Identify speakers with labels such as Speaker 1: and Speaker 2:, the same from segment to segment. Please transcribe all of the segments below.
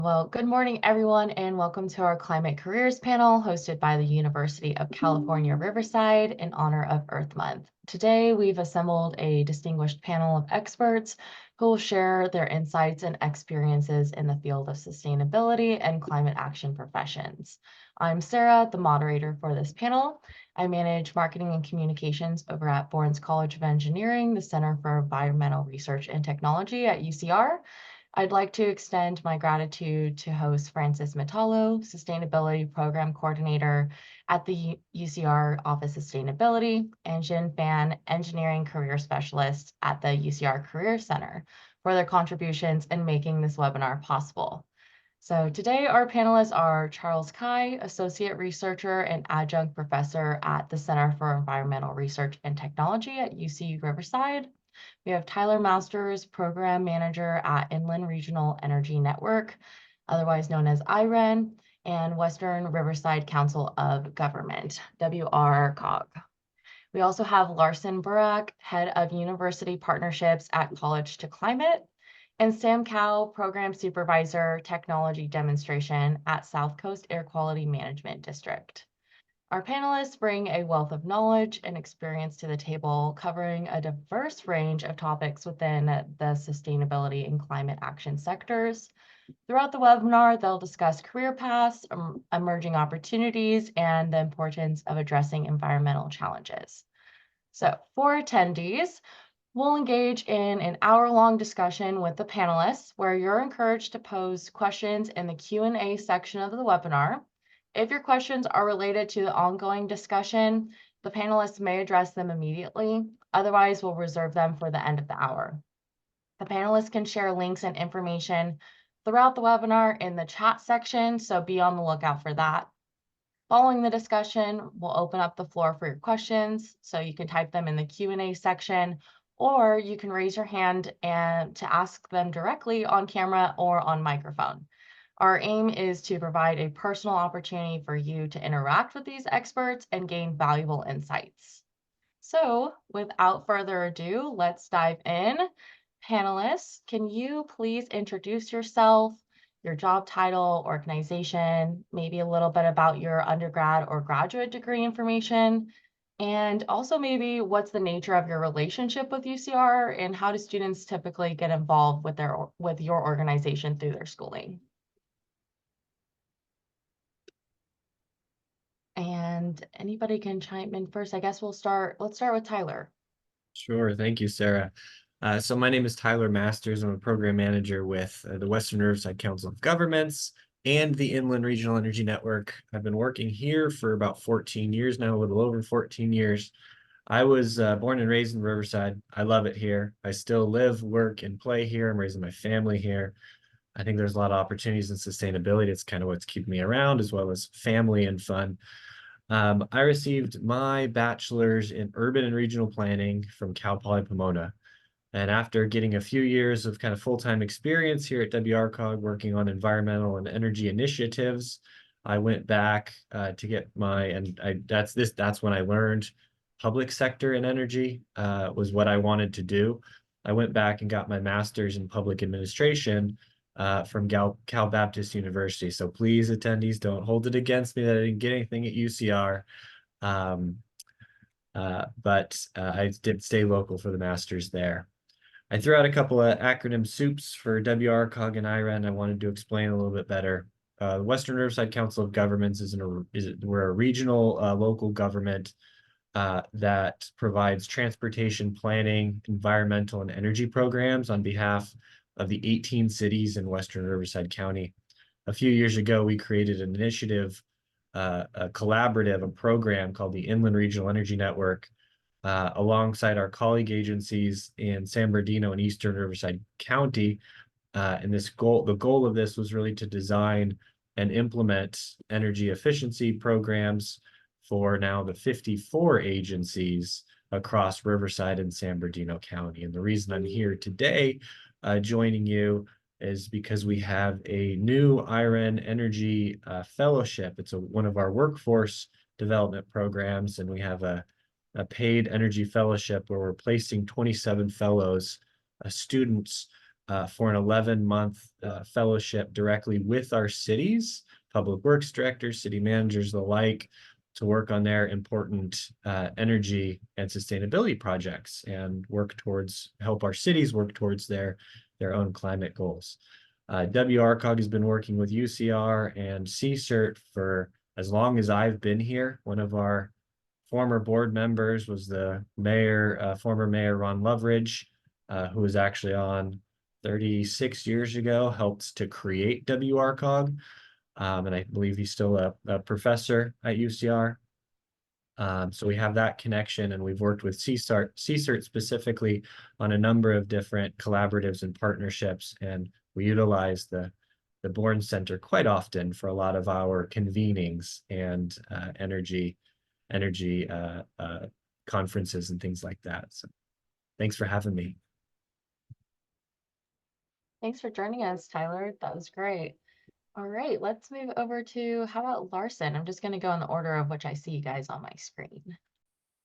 Speaker 1: Well, good morning, everyone, and welcome to our Climate Careers panel hosted by the University of California, Riverside in honor of Earth Month. Today, we've assembled a distinguished panel of experts who will share their insights and experiences in the field of sustainability and climate action professions. I'm Sarah, the moderator for this panel. I manage marketing and communications over at Bourne's College of Engineering, the Center for Environmental Research and Technology at UCR. I'd like to extend my gratitude to host Francis Metallo, Sustainability Program Coordinator at the UCR Office of Sustainability, and Jin Fan, Engineering Career Specialist at the UCR Career Center, for their contributions in making this webinar possible. So today our panelists are Charles Cai, Associate Researcher and Adjunct Professor at the Center for Environmental Research and Technology at UC Riverside. We have Tyler Masters, Program Manager at Inland Regional Energy Network, otherwise known as IREN, and Western Riverside Council of Government, WRCOG. We also have Larsen Burack, Head of University Partnerships at College to Climate, and Tanfeng Cao, Program Supervisor, Technology Demonstration at South Coast Air Quality Management District. Our panelists bring a wealth of knowledge and experience to the table, covering a diverse range of topics within the sustainability and climate action sectors. Throughout the webinar, they'll discuss career paths, emerging opportunities, and the importance of addressing environmental challenges. So for attendees, we'll engage in an hour-long discussion with the panelists where you're encouraged to pose questions in the Q&A section of the webinar. If your questions are related to the ongoing discussion, the panelists may address them immediately. Otherwise, we'll reserve them for the end of the hour. The panelists can share links and information throughout the webinar in the chat section, so be on the lookout for that. Following the discussion, we'll open up the floor for your questions, so you can type them in the Q&A section, or you can raise your hand and to ask them directly on camera or on microphone. Our aim is to provide a personal opportunity for you to interact with these experts and gain valuable insights. So without further ado, let's dive in. Panelists, can you please introduce yourself, your job title, organization, maybe a little bit about your undergrad or graduate degree information, and also maybe what's the nature of your relationship with UCR and how do students typically get involved with your organization through their schooling? And anybody can chime in first. I guess let's start with Tyler.
Speaker 2: Sure. Thank you, Sarah. So my name is Tyler Masters. I'm a program manager with the Western Riverside Council of Governments and the Inland Regional Energy Network. I've been working here for about 14 years now, a little over 14 years. I was born and raised in Riverside. I love it here. I still live, work, and play here. I'm raising my family here. I think there's a lot of opportunities in sustainability. It's kind of what's keeping me around, as well as family and fun. I received my bachelor's in urban and regional planning from Cal Poly Pomona. And after getting a few years of kind of full-time experience here at WRCOG working on environmental and energy initiatives, I went back to get that's when I learned public sector and energy was what I wanted to do. I went back and got my master's in public administration from Cal Baptist University. So please, attendees, don't hold it against me that I didn't get anything at UCR. But I did stay local for the master's there. I threw out a couple of acronym soups for WRCOG and IREN. I wanted to explain a little bit better. The Western Riverside Council of Governments we're a regional local government that provides transportation planning, environmental, and energy programs on behalf of the 18 cities in Western Riverside County. A few years ago, we created an initiative, a collaborative, a program called the Inland Regional Energy Network, alongside our colleague agencies in San Bernardino and Eastern Riverside County. And the goal of this was really to design and implement energy efficiency programs for now the 54 agencies across Riverside and San Bernardino County. And the reason I'm here today joining you is because we have a new IREN Energy Fellowship. It's one of our workforce development programs, and we have a paid energy fellowship where we're placing 27 fellows, students for an 11-month fellowship directly with our cities, public works directors, city managers, the like, to work on their important energy and sustainability projects and help our cities work towards their own climate goals. WRCOG has been working with UCR and CE-CERT for as long as I've been here. One of our former board members was the mayor, former mayor Ron Loveridge, who was actually on 36 years ago, helped to create WRCOG. And I believe he's still a professor at UCR. So we have that connection, and we've worked with CE-CERT specifically on a number of different collaboratives and partnerships, and we utilize the Bourne Center quite often for a lot of our convenings and energy conferences and things like that. So thanks for having me.
Speaker 1: Thanks for joining us, Tyler. That was great. All right, let's move over to, how about Larsen? I'm just going to go in the order of which I see you guys on my screen.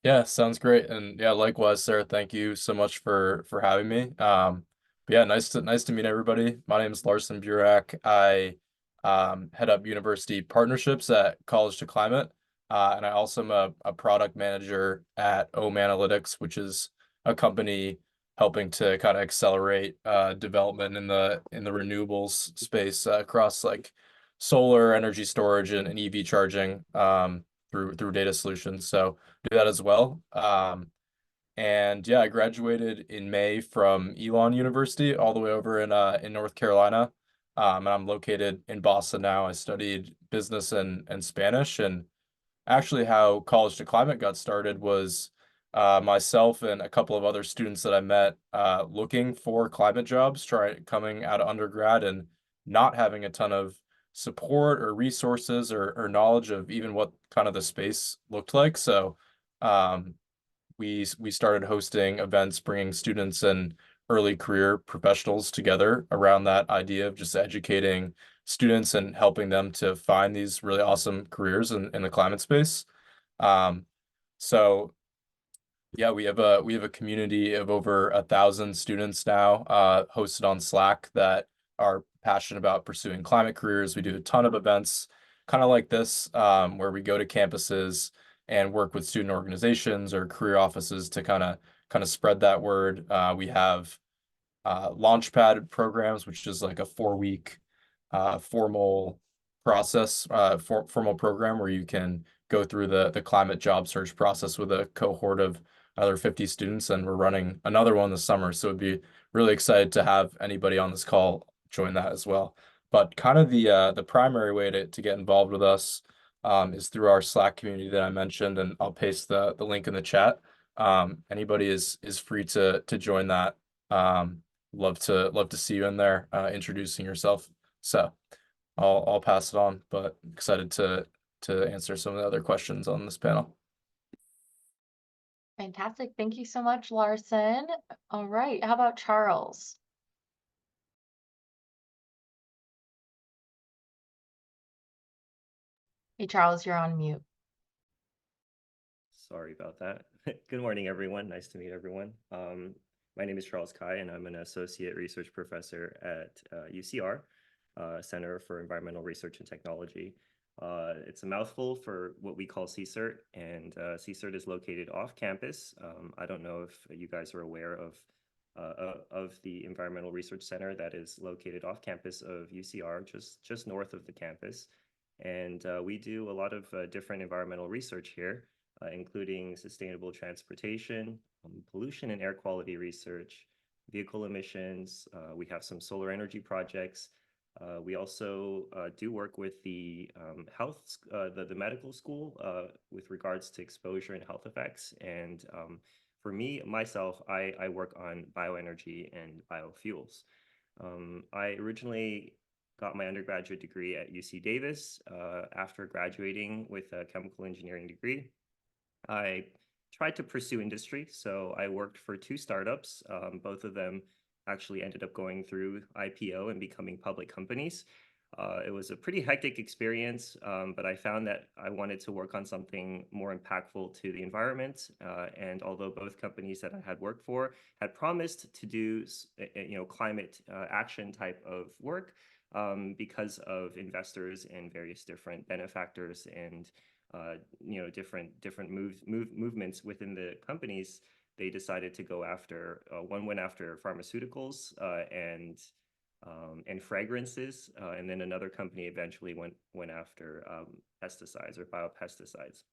Speaker 3: Yeah, sounds great. And yeah, likewise, Sarah, thank you so much for having me. But yeah, nice to meet everybody. My name is Larsen Burack. I head up university partnerships at College to Climate. And I also am a product manager at Ohm Analytics, which is a company helping to kind of accelerate development in the renewables space across like solar energy storage and EV charging through data solutions. So do that as well. And yeah, I graduated in May from Elon University all the way over in North Carolina. And I'm located in Boston now. I studied business and Spanish. And actually how College to Climate got started was myself and a couple of other students that I met looking for climate jobs, coming out of undergrad and not having a ton of support or resources or knowledge of even what kind of the space looked like. So we started hosting events, bringing students and early career professionals together around that idea of just educating students and helping them to find these really awesome careers in the climate space. So yeah, we have a community of over 1,000 students now hosted on Slack that are passionate about pursuing climate careers. We do a ton of events kind of like this where we go to campuses and work with student organizations or career offices to kind of spread that word. We have Launchpad programs, which is like a 4-week formal process, formal program where you can go through the climate job search process with a cohort of another 50 students, and we're running another one this summer. So it'd be really excited to have anybody on this call join that as well. But kind of the primary way to get involved with us is through our Slack community that I mentioned, and I'll paste the link in the chat. Anybody is free to join that. Love to see you in there introducing yourself. So I'll pass it on, but excited to answer some of the other questions on this panel.
Speaker 1: Fantastic. Thank you so much, Larsen. All right, how about Charles? Hey, Charles, you're on mute.
Speaker 4: Sorry about that. Good morning, everyone. Nice to meet everyone. My name is Charles Cai, and I'm an associate research professor at UCR Center for Environmental Research and Technology. It's a mouthful for what we call CE-CERT, and CE-CERT is located off campus. I don't know if you guys are aware of the Environmental Research Center that is located off campus of UCR, just north of the campus. And we do a lot of different environmental research here, including sustainable transportation, pollution and air quality research, vehicle emissions. We have some solar energy projects. We also do work with the the medical school with regards to exposure and health effects. And for myself, I work on bioenergy and biofuels. I originally got my undergraduate degree at UC Davis. After graduating with a chemical engineering degree, I tried to pursue industry. So I worked for 2 startups. Both of them actually ended up going through IPO and becoming public companies. It was a pretty hectic experience, but I found that I wanted to work on something more impactful to the environment. And although both companies that I had worked for had promised to do, climate action type of work, because of investors and various different benefactors and different movements within the companies, they decided to go after. One went after pharmaceuticals and fragrances, and then another company eventually went after pesticides or biopesticides.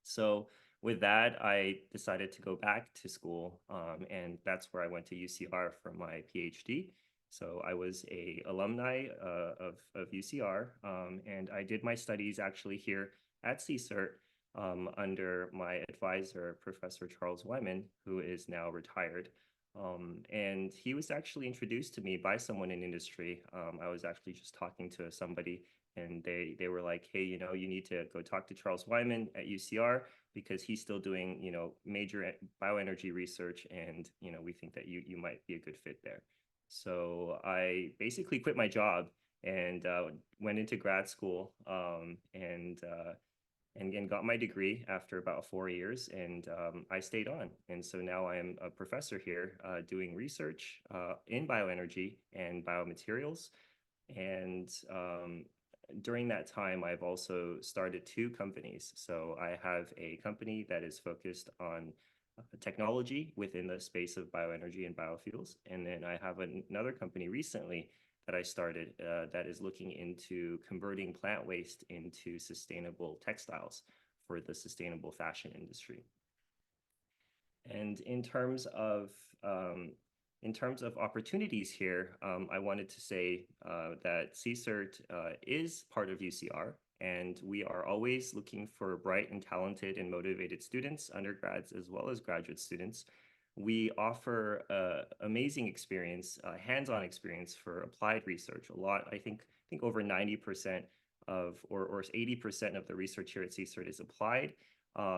Speaker 4: So with that, I decided to go back to school, and that's where I went to UCR for my PhD. So I was a alumni of UCR, and I did my studies actually here at CE-CERT under my advisor, Professor Charles Wyman, who is now retired. And he was actually introduced to me by someone in industry. I was actually just talking to somebody, and they were like, hey, you need to go talk to Charles Wyman at UCR because he's still doing, major bioenergy research, and, we think that you might be a good fit there. So I basically quit my job and went into grad school and got my degree after about 4 years, and I stayed on. And so now I am a professor here doing research in bioenergy and biomaterials. And during that time, I've also started 2 companies. So I have a company that is focused on technology within the space of bioenergy and biofuels. And then I have another company recently that I started that is looking into converting plant waste into sustainable textiles for the sustainable fashion industry. And in terms of opportunities here, I wanted to say that CE-CERT is part of UCR, and we are always looking for bright and talented and motivated students, undergrads as well as graduate students. We offer amazing experience, hands-on experience for applied research. I think over 90% or 80% of the research here at CE-CERT is applied.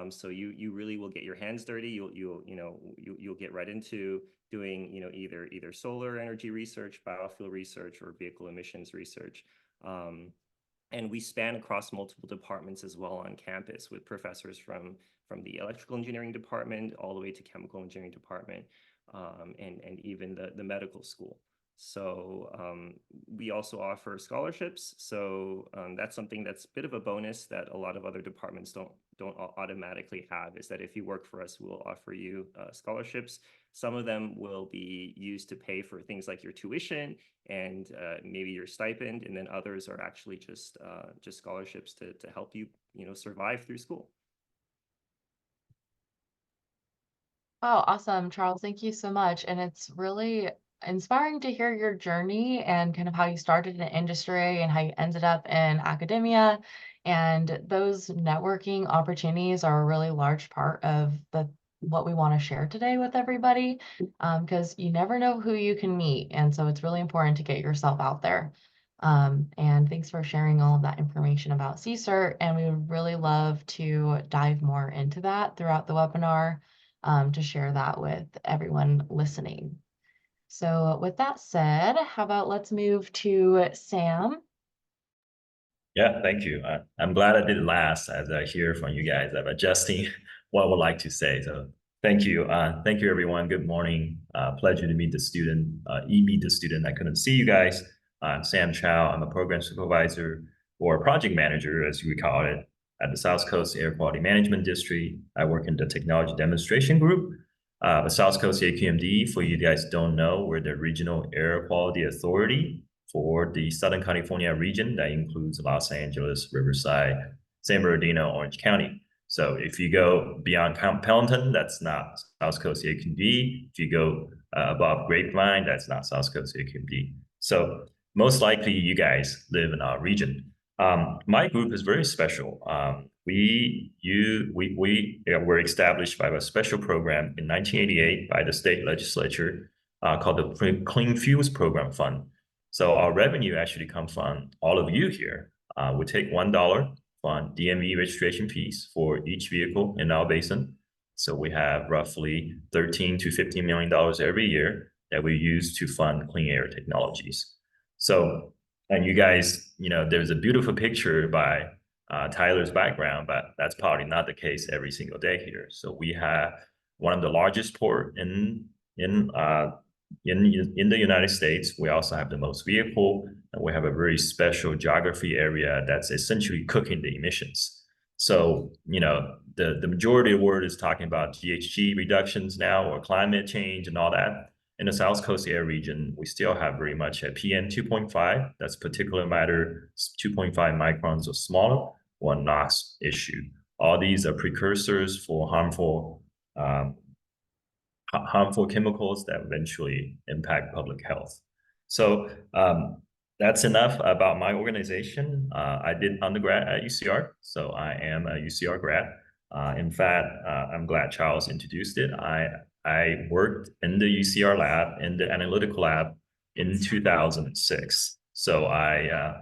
Speaker 4: So you really will get your hands dirty. You'll get right into doing either solar energy research, biofuel research, or vehicle emissions research. And we span across multiple departments as well on campus with professors from the electrical engineering department all the way to chemical engineering department, and even the medical school. So we also offer scholarships. So that's something that's a bit of a bonus that a lot of other departments don't automatically have, is that if you work for us, we'll offer you scholarships. Some of them will be used to pay for things like your tuition and maybe your stipend, and then others are actually just scholarships to help you survive through school.
Speaker 1: Wow, awesome, Charles. Thank you so much. And it's really inspiring to hear your journey and kind of how you started in industry and how you ended up in academia. And those networking opportunities are a really large part of what we want to share today with everybody, because you never know who you can meet. And so it's really important to get yourself out there. And thanks for sharing all of that information about CE-CERT. And we would really love to dive more into that throughout the webinar, to share that with everyone listening. So with that said, how about let's move to Sam?
Speaker 5: Yeah, thank you. I'm glad I did last, as I hear from you guys. I'm adjusting what I would like to say. So thank you. Thank you, everyone. Good morning. Pleasure to meet the student, meet the student. I couldn't see you guys. I'm Sam Cao. I'm a program supervisor or project manager, as we call it, at the South Coast Air Quality Management District. I work in the Technology Demonstration Group. The South Coast AQMD, for you guys don't know, we're the Regional Air Quality Authority for the Southern California region that includes Los Angeles, Riverside, San Bernardino, Orange County. So if you go beyond Pelton, that's not South Coast AQMD. If you go above Grapevine, that's not South Coast AQMD. So most likely you guys live in our region. My group is very special. We were established by a special program in 1988 by the state legislature called the Clean Fuels Program Fund. So our revenue actually comes from all of you here. We take $1 on DMV registration fees for each vehicle in our basin. So we have roughly $13 to $15 million every year that we use to fund clean air technologies. So And you guys, there's a beautiful picture by Tyler's background, but that's probably not the case every single day here. So we have one of the largest port in the United States. We also have the most vehicle, and we have a very special geography area that's essentially cooking the emissions. So, the majority of the world is talking about GHG reductions now, or climate change and all that. In the South Coast Air region, we still have very much a PM 2.5, that's particulate matter 2.5 microns or smaller, or NOx issue. All these are precursors for harmful chemicals that eventually impact public health. So that's enough about my organization. I did undergrad at UCR, so I am a UCR grad. In fact, I'm glad Charles introduced it. I worked in the UCR lab, in the analytical lab in 2006. So I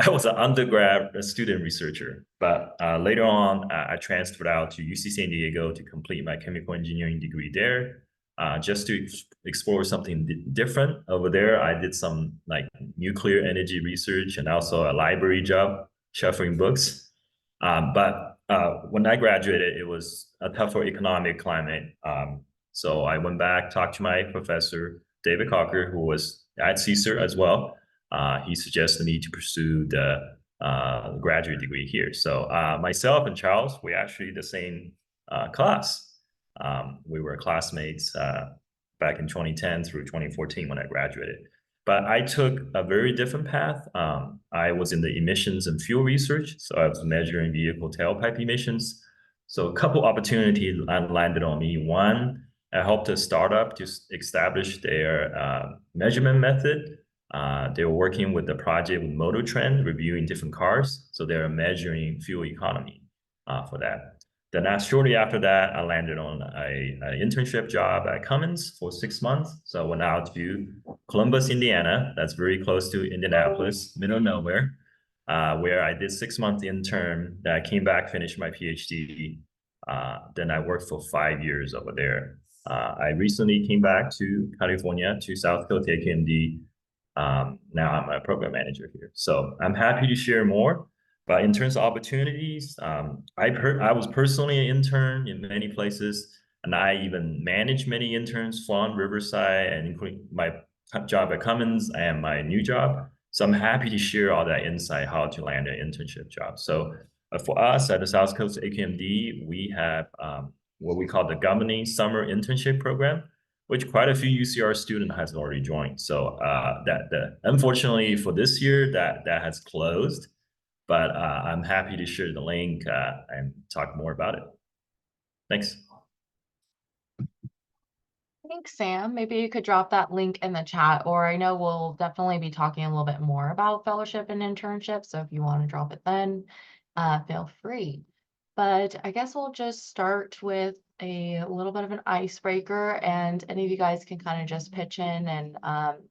Speaker 5: was an undergrad student researcher, but later on, I transferred out to UC San Diego to complete my chemical engineering degree there, just to explore something different. Over there, I did some nuclear energy research and also a library job, shuffling books. But when I graduated, it was a tougher economic climate. So I went back, talked to my professor, David Cocker, who was at CE-CERT as well. He suggested me to pursue the graduate degree here. So myself and Charles, we actually the same class. We were classmates back in 2010 through 2014 when I graduated. But I took a very different path. I was in the emissions and fuel research, so I was measuring vehicle tailpipe emissions. So a couple opportunities landed on me. One, I helped a startup to establish their measurement method. They were working with the project with Motor Trend, reviewing different cars. So they were measuring fuel economy for that. Then shortly after that, I landed on an internship job at Cummins for 6 months. So I went out to Columbus, Indiana. That's very close to Indianapolis, middle of nowhere, where I did 6 month intern. Then I came back, finished my PhD. Then I worked for 5 years over there. I recently came back to California, to South Coast AKMD. Now I'm a program manager here. So I'm happy to share more. But in terms of opportunities, I was personally an intern in many places, and I even managed many interns from Riverside, and including my job at Cummins and my new job. So I'm happy to share all that insight, how to land an internship job. So for us at the South Coast AKMD, we have what we call the governing summer internship program, which quite a few UCR students has already joined. So unfortunately for this year, that has closed. But I'm happy to share the link and talk more about it. Thanks.
Speaker 1: Thanks, Sam. Maybe you could drop that link in the chat, or I know we'll definitely be talking a little bit more about fellowship and internship. So if you want to drop it then, feel free. But I guess we'll just start with a little bit of an icebreaker, and any of you guys can kind of just pitch in and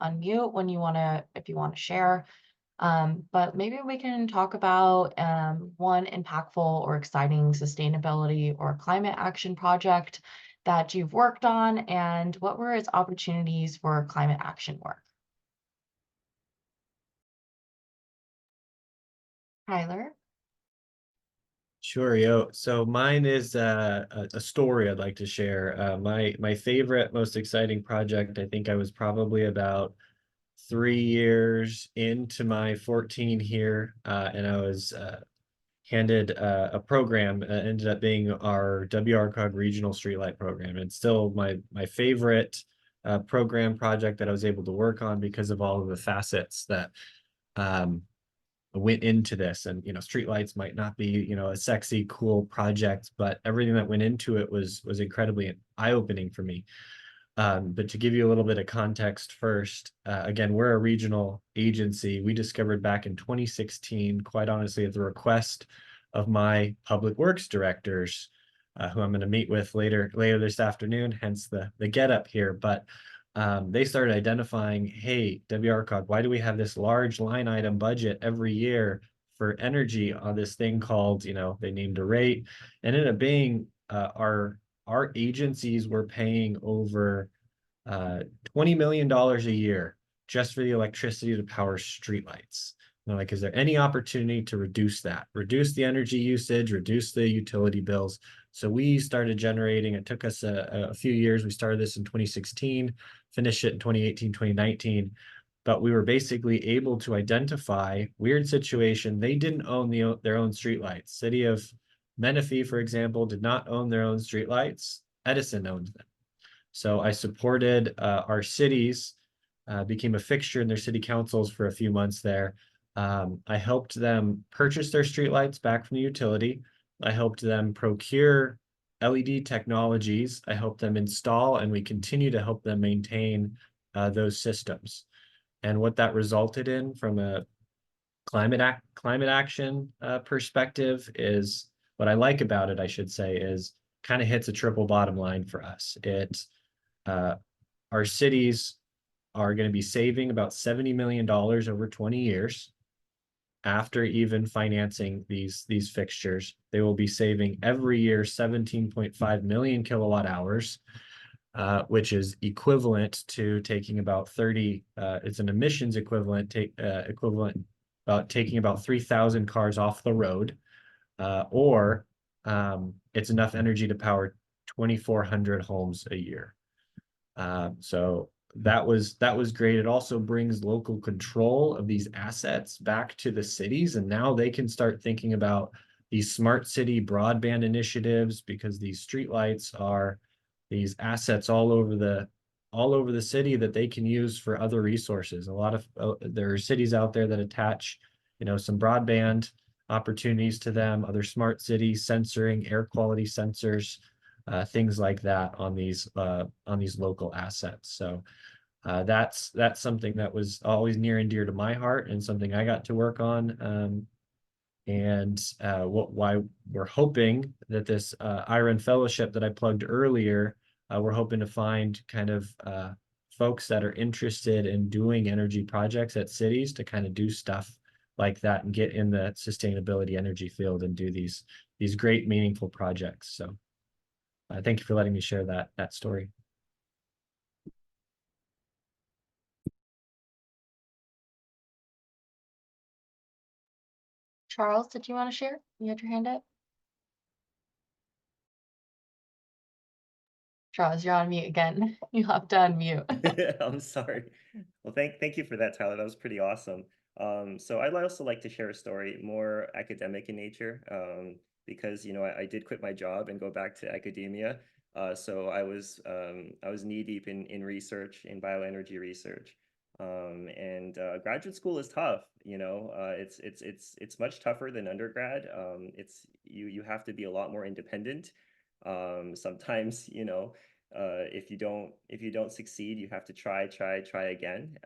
Speaker 1: unmute when you want to, if you want to share. But maybe we can talk about one impactful or exciting sustainability or climate action project that you've worked on, and what were its opportunities for climate action work? Tyler?
Speaker 2: Sure, yo. So mine is a story I'd like to share. My favorite, most exciting project, I think I was probably about 3 years into my 14 here, and I was handed a program, ended up being our WRCOG regional streetlight program. It's still my favorite program project that I was able to work on because of all of the facets that went into this. And streetlights might not be a sexy, cool project, but everything that went into it was incredibly eye-opening for me. But to give you a little bit of context first, again, we're a regional agency. We discovered back in 2016, quite honestly, at the request of my public works directors, who I'm going to meet with later this afternoon, hence the get up here. But they started identifying, hey, WRCOG, why do we have this large line item budget every year for energy on this thing called, they named a rate, and it ended up being our agencies were paying over $20 million a year just for the electricity to power streetlights. They're like, is there any opportunity to reduce that? Reduce the energy usage, reduce the utility bills. So we started generating, it took us a few years. We started this in 2016, finished it in 2018, 2019. But we were basically able to identify weird situation. They didn't own their own streetlights. City of Menifee, for example, did not own their own streetlights. Edison owned them. So I supported our cities, became a fixture in their city councils for a few months there. I helped them purchase their streetlights back from the utility. I helped them procure LED technologies. I helped them install, and we continue to help them maintain those systems. And what that resulted in from a climate action perspective is, what I like about it, I should say, is kind of hits a triple bottom line for us. Our cities are going to be saving about $70 million over 20 years. After even financing these fixtures, they will be saving every year 17.5 million kilowatt hours, which is equivalent to taking about 30, it's an emissions equivalent, about taking about 3,000 cars off the road, or it's enough energy to power 2,400 homes a year. So that was great. It also brings local control of these assets back to the cities, and now they can start thinking about these smart city broadband initiatives, because these streetlights are these assets all over the city that they can use for other resources. A lot of there are cities out there that attach, some broadband opportunities to them, other smart cities, sensoring, air quality sensors, things like that on these local assets. So that's something that was always near and dear to my heart, and something I got to work on. Why we're hoping that this IREN fellowship that I plugged earlier, we're hoping to find kind of folks that are interested in doing energy projects at cities to kind of do stuff like that and get in the sustainability energy field and do these great meaningful projects. So thank you for letting me share that story.
Speaker 1: Charles, did you want to share? You had your hand up. Charles, you're on mute again. You have to unmute.
Speaker 4: I'm sorry. Well, thank you for that, Tyler. That was pretty awesome. So I'd also like to share a story, more academic in nature, because I did quit my job and go back to academia. So I was knee deep in research, in bioenergy research. Graduate school is tough. It's much tougher than undergrad. You have to be a lot more independent. Sometimes, if you don't succeed, you have to try again.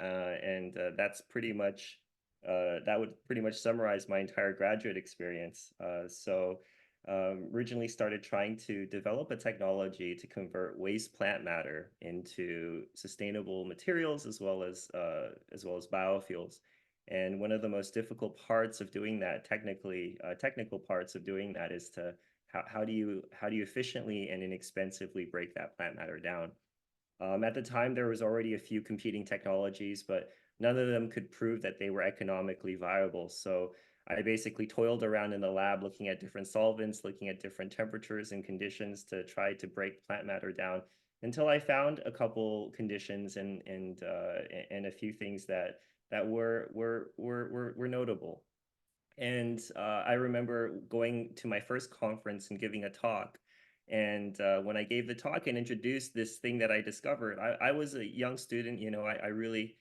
Speaker 4: That's pretty much that would pretty much summarize my entire graduate experience. Originally started trying to develop a technology to convert waste plant matter into sustainable materials, as well as biofuels. And one of the most difficult parts of doing that, technical parts of doing that, is to how do you efficiently and inexpensively break that plant matter down? At the time, there was already a few competing technologies, but none of them could prove that they were economically viable. So I basically toiled around in the lab, looking at different solvents, looking at different temperatures and conditions to try to break plant matter down, until I found a couple conditions and a few things that were notable. And I remember going to my first conference and giving a talk. And when I gave the talk and introduced this thing that I discovered, I was a young student. I really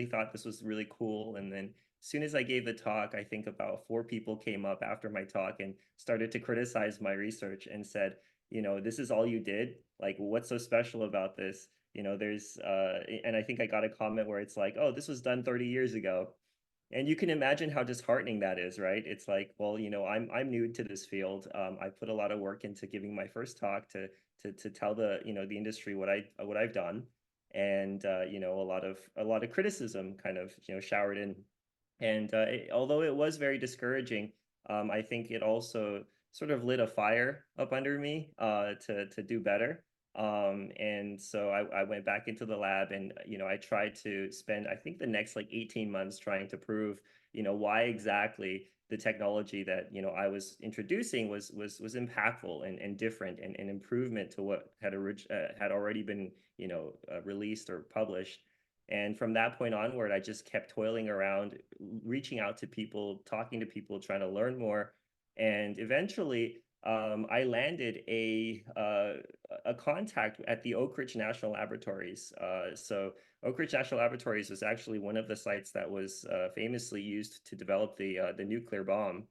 Speaker 4: thought this was really cool. And then as soon as I gave the talk, I think about 4 people came up after my talk and started to criticize my research and said, this is all you did? Like, what's so special about this? There's and I think I got a comment where it's like, oh, this was done 30 years ago. And you can imagine how disheartening that is, right? It's like, well, I'm new to this field. I put a lot of work into giving my first talk to tell the the industry what I've done, and a lot of criticism kind of showered in. And although it was very discouraging, I think it also sort of lit a fire up under me to do better. And so I went back into the lab, and I tried to spend, I think, the next like 18 months trying to prove why exactly the technology that I was introducing was impactful and different, and an improvement to what had already been released or published. And from that point onward, I just kept toiling around, reaching out to people, talking to people, trying to learn more. And eventually, I landed a contact at the Oak Ridge National Laboratories. So Oak Ridge National Laboratories was actually one of the sites that was famously used to develop the nuclear bomb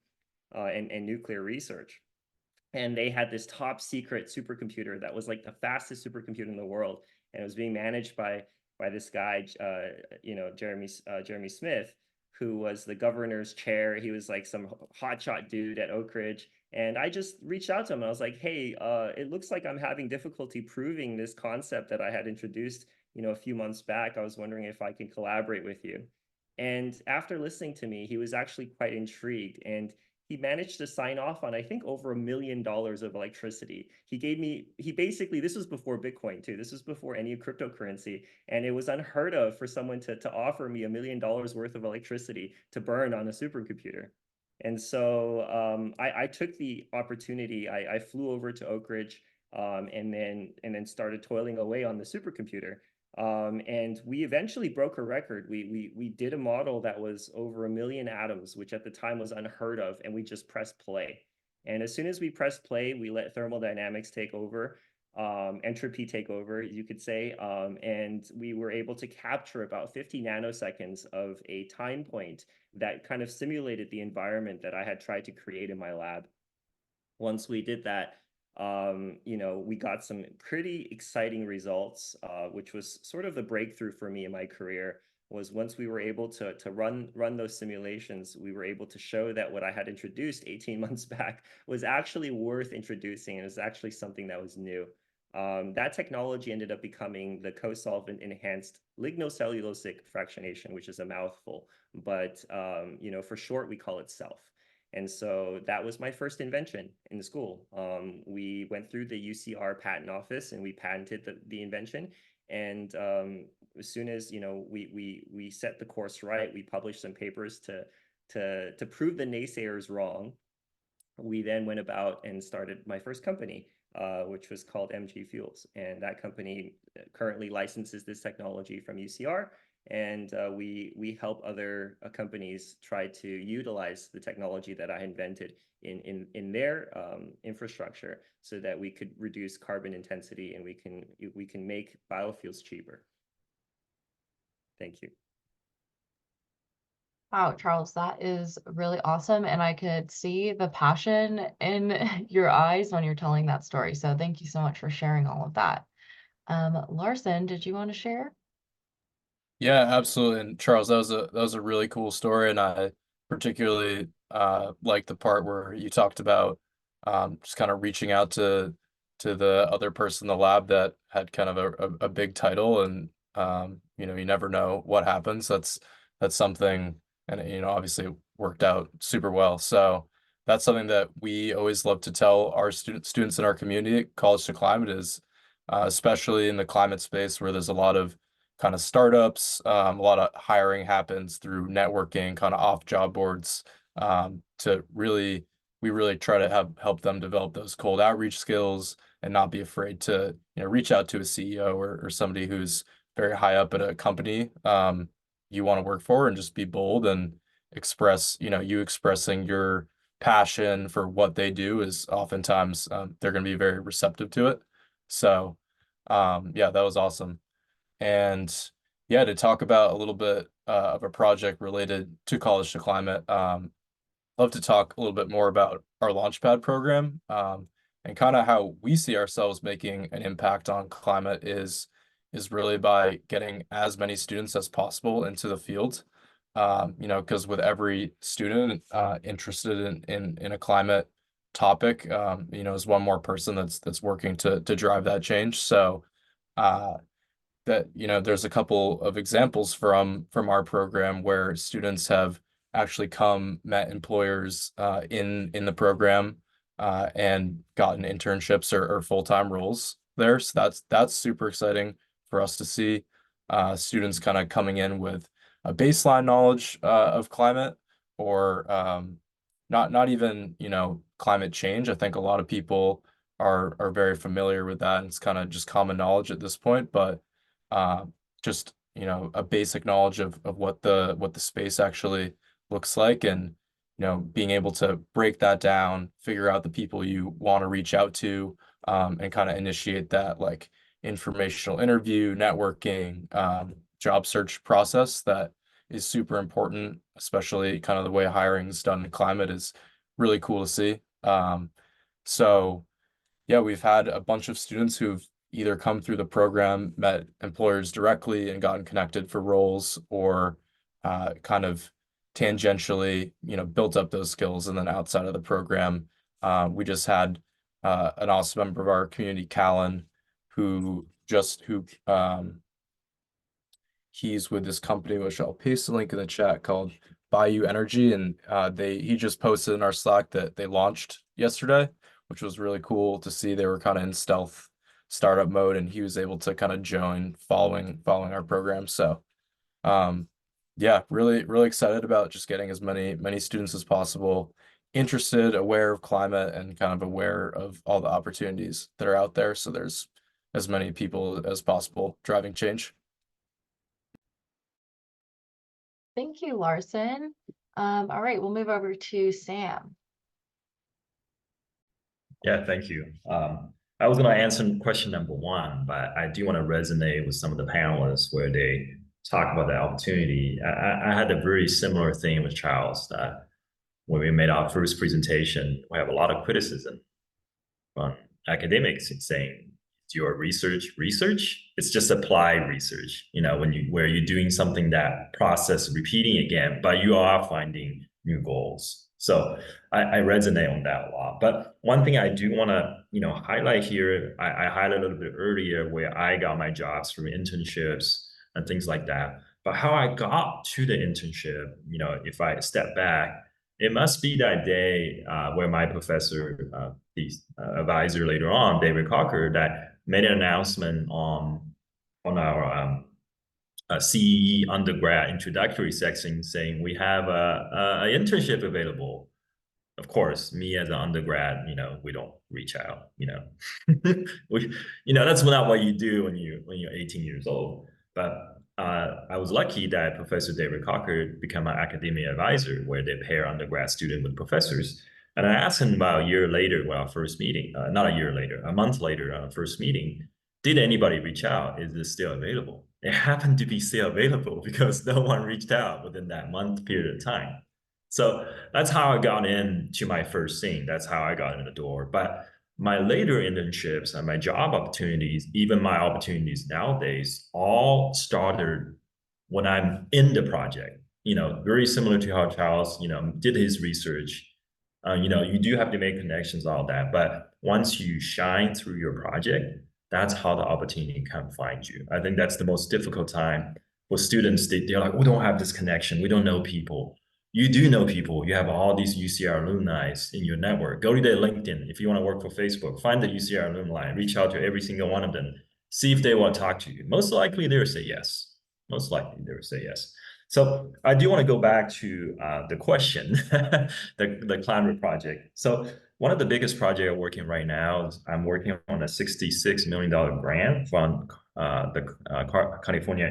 Speaker 4: and nuclear research. And they had this top secret supercomputer that was like the fastest supercomputer in the world, and it was being managed by this guy, Jeremy Smith, who was the governor's chair. He was like some hotshot dude at Oak Ridge. And I just reached out to him. And I was like, hey, it looks like I'm having difficulty proving this concept that I had introduced, a few months back. I was wondering if I could collaborate with you. And after listening to me, he was actually quite intrigued. And he managed to sign off on, I think, over $1 million of electricity. He basically, this was before Bitcoin too. This was before any cryptocurrency. And it was unheard of for someone to offer me $1 million worth of electricity to burn on a supercomputer. And so I took the opportunity. I flew over to Oak Ridge, and then started toiling away on the supercomputer. And we eventually broke a record. We did a model that was over 1 million atoms, which at the time was unheard of, and we just pressed play. And as soon as we pressed play, we let thermodynamics take over, entropy take over, you could say, and we were able to capture about 50 nanoseconds of a time point that kind of simulated the environment that I had tried to create in my lab. Once we did that, we got some pretty exciting results, which was sort of the breakthrough for me in my career. Was once we were able to run those simulations, we were able to show that what I had introduced 18 months back was actually worth introducing, and it was actually something that was new. That technology ended up becoming the co-solvent enhanced lignocellulosic fractionation, which is a mouthful, but for short, we call it SELF. And so that was my first invention in school. We went through the UCR patent office, and we patented the invention. And as soon as we set the course right, we published some papers to prove the naysayers wrong. We then went about and started my first company, which was called MG Fuels. And that company currently licenses this technology from UCR. And we help other companies try to utilize the technology that I invented in their infrastructure, so that we could reduce carbon intensity, and we can make biofuels cheaper. Thank you.
Speaker 1: Wow, Charles, that is really awesome. And I could see the passion in your eyes when you're telling that story. So thank you so much for sharing all of that. Larsen, did you want to share?
Speaker 3: Yeah, absolutely. And Charles, that was a really cool story, and I particularly like the part where you talked about just kind of reaching out to the other person in the lab that had kind of a big title, and you never know what happens. That's something, and obviously it worked out super well. So that's something that we always love to tell our students in our community at College to Climate is, especially in the climate space where there's a lot of kind of startups, a lot of hiring happens through networking, kind of off job boards, we really try to help them develop those cold outreach skills and not be afraid to reach out to a CEO or somebody who's very high up at a company you want to work for, and just be bold and express, you expressing your passion for what they do is oftentimes they're going to be very receptive to it. So yeah, that was awesome. And yeah, to talk about a little bit of a project related to College to Climate, love to talk a little bit more about our Launchpad program, and kind of how we see ourselves making an impact on climate is really by getting as many students as possible into the field. Because with every student interested in a climate topic, is one more person that's working to drive that change. So that there's a couple of examples from our program where students have actually met employers in the program and gotten internships or full-time roles there. So that's super exciting for us to see students kind of coming in with a baseline knowledge of climate, or not even, you know, climate change. I think a lot of people are very familiar with that, and it's kind of just common knowledge at this point, but just, you know, a basic knowledge of what the space actually looks like, and, you know, being able to break that down, figure out the people you want to reach out to, and kind of initiate that like informational interview, networking, job search process that is super important, especially kind of the way hiring is done in climate is really cool to see. So yeah, we've had a bunch of students who've either come through the program, met employers directly and gotten connected for roles, or kind of tangentially, you know, built up those skills. And then outside of the program, we just had an awesome member of our community, Callan, who he's with this company, which I'll paste the link in the chat, called Bayou Energy, and he just posted in our Slack that they launched yesterday, which was really cool to see. They were kind of in stealth startup mode, and he was able to kind of join following our program. So yeah, really excited about just getting as many students as possible interested, aware of climate, and kind of aware of all the opportunities that are out there, so there's as many people as possible driving change.
Speaker 1: Thank you, Larsen. All right, we'll move over to Sam.
Speaker 5: Yeah, thank you. I was going to answer question number one, but I do want to resonate with some of the panelists where they talk about the opportunity. I had a very similar thing with Charles, that when we made our first presentation, we have a lot of criticism from academics saying, "Do your research? It's just applied research. You know, where you're doing something that process repeating again, but you are finding new goals." So I resonate on that a lot. But one thing I do want to, you know, highlight here, I highlighted a little bit earlier where I got my jobs from internships and things like that. But how I got to the internship, you know, if I step back, it must be that day where my professor, the advisor later on, David Cocker, that made an announcement on our CE undergrad introductory section saying we have a internship available. Of course, me as an undergrad, you know, we don't reach out, you know. That's not what you do when you're 18 years old. But I was lucky that Professor David Cocker became an academic advisor, where they pair undergrad student with professors. And I asked him about a year later, our first meeting, not a year later, a month later, our first meeting, did anybody reach out? Is this still available? It happened to be still available because no one reached out within that month period of time. So that's how I got into my first thing. That's how I got in the door. But my later internships and my job opportunities, even my opportunities nowadays, all started when I'm in the project. You know, very similar to how Charles, you know, did his research. You know, you do have to make connections, all that. But once you shine through your project, that's how the opportunity can find you. I think that's the most difficult time for students. They're like, we don't have this connection. We don't know people. You do know people. You have all these UCR alumni in your network. Go to their LinkedIn. If you want to work for Facebook, find the UCR alumni, reach out to every single one of them, see if they want to talk to you. Most likely they'll say yes. Most likely they will say yes. So I do want to go back to the question, the climate project. So one of the biggest projects I'm working right now is I'm working on a $66 million grant from the California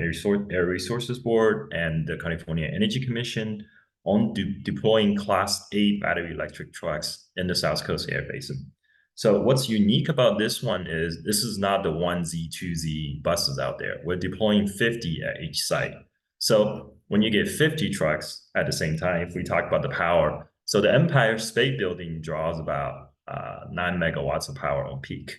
Speaker 5: Air Resources Board and the California Energy Commission on deploying Class 8 battery electric trucks in the South Coast Air Basin. So what's unique about this one is this is not the 1Z, 2Z buses out there. We're deploying 50 at each site. So when you get 50 trucks at the same time, if we talk about the power, so the Empire State Building draws about 9 megawatts of power on peak.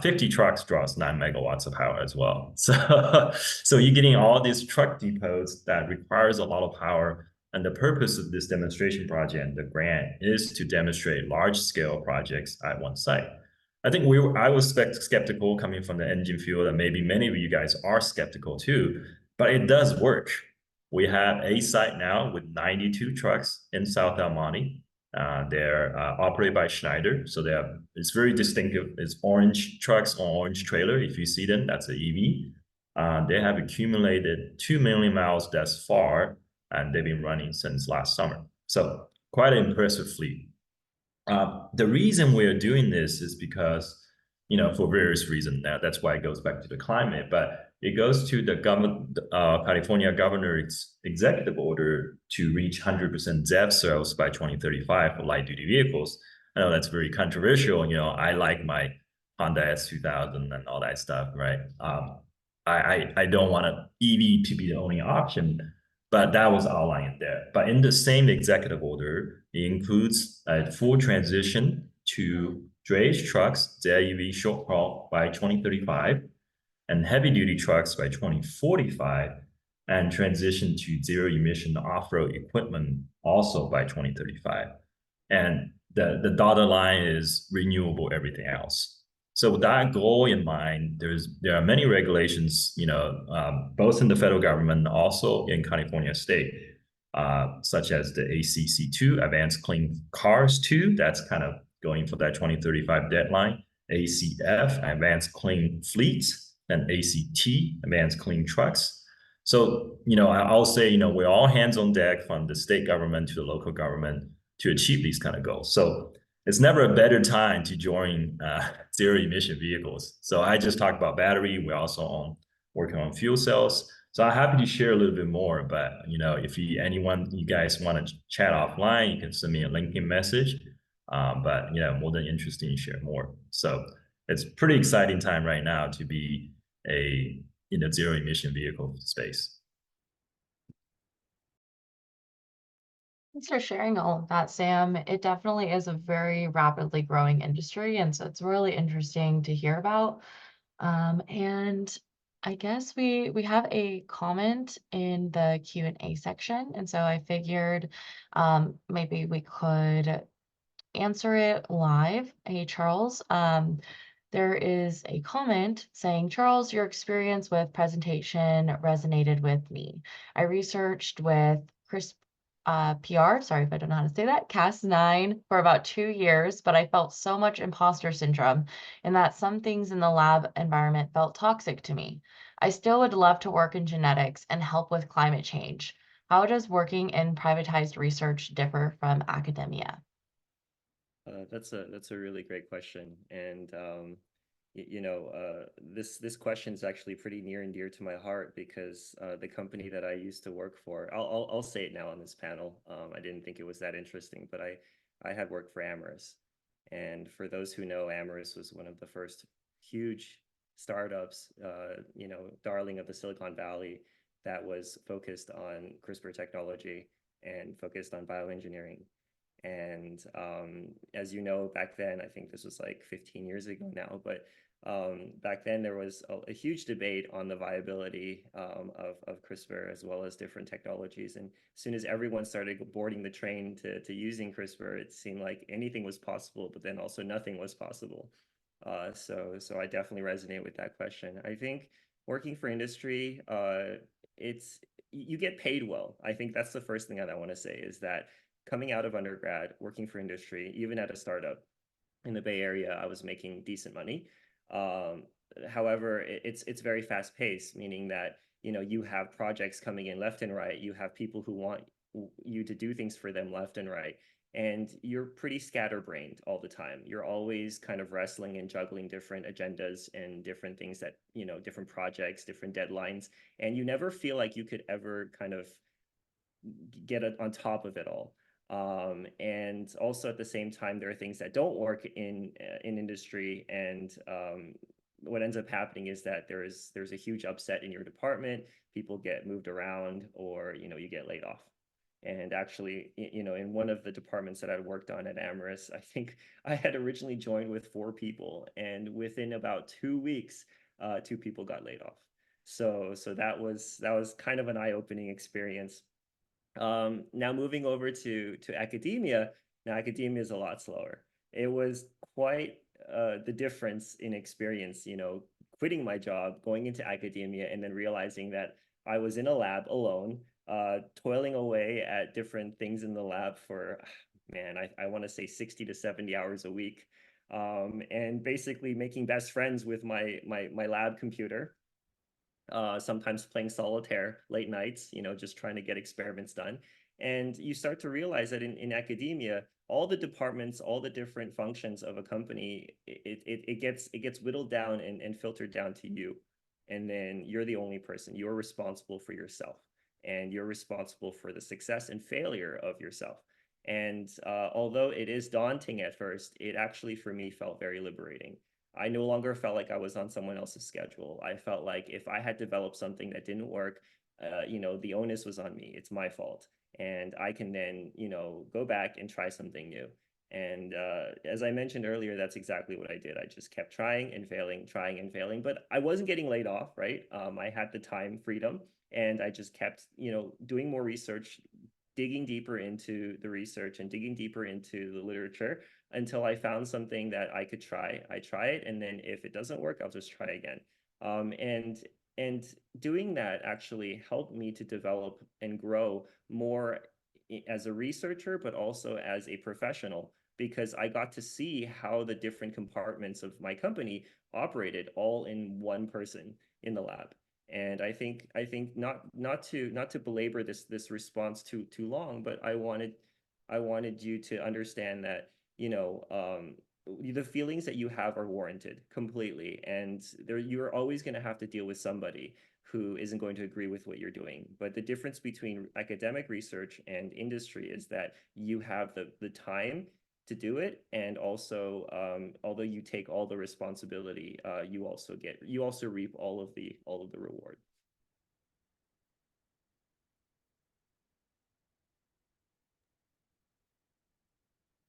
Speaker 5: 50 trucks draws 9 megawatts of power as well. So you're getting all these truck depots that requires a lot of power. And the purpose of this demonstration project, the grant, is to demonstrate large-scale projects at one site. I think I was skeptical coming from the engine field, and maybe many of you guys are skeptical too, but it does work. We have a site now with 92 trucks in South El Monte. They're operated by Schneider, so it's very distinctive. It's orange trucks on orange trailer. If you see them, that's an EV. They have accumulated 2 million miles thus far, and they've been running since last summer. So quite an impressive fleet. The reason we're doing this is because, for various reasons. That's why it goes back to the climate, but it goes to the California governor's executive order to reach 100% ZEV sales by 2035 for light duty vehicles. I know that's very controversial. I like my Honda S2000 and all that stuff, right? I don't want an EV to be the only option, but that was outlined there. But in the same executive order, it includes a full transition to drayage trucks, ZEV short haul by 2035, and heavy duty trucks by 2045, and transition to zero emission off-road equipment also by 2035. And the dotted line is renewable everything else. So with that goal in mind, there are many regulations, both in the federal government and also in California state, such as the ACC2, Advanced Clean Cars 2, that's kind of going for that 2035 deadline, ACF, Advanced Clean Fleets, and ACT, Advanced Clean Trucks. So, I'll say, we're all hands on deck from the state government to the local government to achieve these kind of goals. So it's never a better time to join zero emission vehicles. So I just talked about battery. We're also working on fuel cells. So I'm happy to share a little bit more, but if you guys want to chat offline, you can send me a LinkedIn message. But more than interested to share more. So it's pretty exciting time right now to be in a zero emission vehicle space.
Speaker 1: Thanks for sharing all of that, Sam. It definitely is a very rapidly growing industry, and so it's really interesting to hear about. And I guess we have a comment in the Q&A section, and so I figured maybe we could answer it live. Hey, Charles, there is a comment saying, Charles, your experience with presentation resonated with me. I researched with PR, sorry if I don't know how to say that, Cas9 for about 2 years, but I felt so much imposter syndrome and that some things in the lab environment felt toxic to me. I still would love to work in genetics and help with climate change. How does working in privatized research differ from academia?
Speaker 4: That's a really great question, and this question is actually pretty near and dear to my heart because the company that I used to work for, I'll say it now on this panel. I didn't think it was that interesting, but I had worked for Amyris, and for those who know, Amyris was one of the first huge startups, darling of the Silicon Valley, that was focused on CRISPR technology and focused on bioengineering. And as you know, back then, I think this was like 15 years ago now, but back then there was a huge debate on the viability of CRISPR as well as different technologies. And as soon as everyone started boarding the train to using CRISPR, it seemed like anything was possible, but then also nothing was possible. So I definitely resonate with that question. I think working for industry, you get paid well. I think that's the first thing that I want to say is that coming out of undergrad, working for industry, even at a startup in the Bay Area, I was making decent money. However, it's very fast paced, meaning that you have projects coming in left and right. You have people who want you to do things for them left and right, and you're pretty scatterbrained all the time. You're always kind of wrestling and juggling different agendas and different things that different projects, different deadlines, and you never feel like you could ever kind of get on top of it all. And also at the same time, there are things that don't work in industry, and what ends up happening is that there's a huge upset in your department. People get moved around, or you get laid off. And actually, in one of the departments that I worked on at Amyris, I think I had originally joined with 4 people, and within about 2 weeks, 2 people got laid off. So that was kind of an eye-opening experience. Now moving over to academia, now academia is a lot slower. It was quite the difference in experience, quitting my job, going into academia, and then realizing that I was in a lab alone, toiling away at different things in the lab for man, I want to say 60 to 70 hours a week. And basically making best friends with my lab computer, sometimes playing solitaire late nights, just trying to get experiments done. And you start to realize that in academia, all the departments, all the different functions of a company, it gets whittled down and filtered down to you. And then you're the only person. You're responsible for yourself, and you're responsible for the success and failure of yourself. And although it is daunting at first, it actually for me felt very liberating. I no longer felt like I was on someone else's schedule. I felt like if I had developed something that didn't work, the onus was on me. It's my fault. And I can then, go back and try something new. And as I mentioned earlier, that's exactly what I did. I just kept trying and failing, but I wasn't getting laid off, right? I had the time freedom, and I just kept, doing more research, digging deeper into the research and digging deeper into the literature until I found something that I could try. I try it, and then if it doesn't work, I'll just try again. And doing that actually helped me to develop and grow more as a researcher, but also as a professional, because I got to see how the different compartments of my company operated all in one person in the lab. And I think not to belabor this response too long, but I wanted you to understand that the feelings that you have are warranted completely, and you're always going to have to deal with somebody who isn't going to agree with what you're doing. But the difference between academic research and industry is that you have the time to do it, and also although you take all the responsibility, you also reap all of the reward.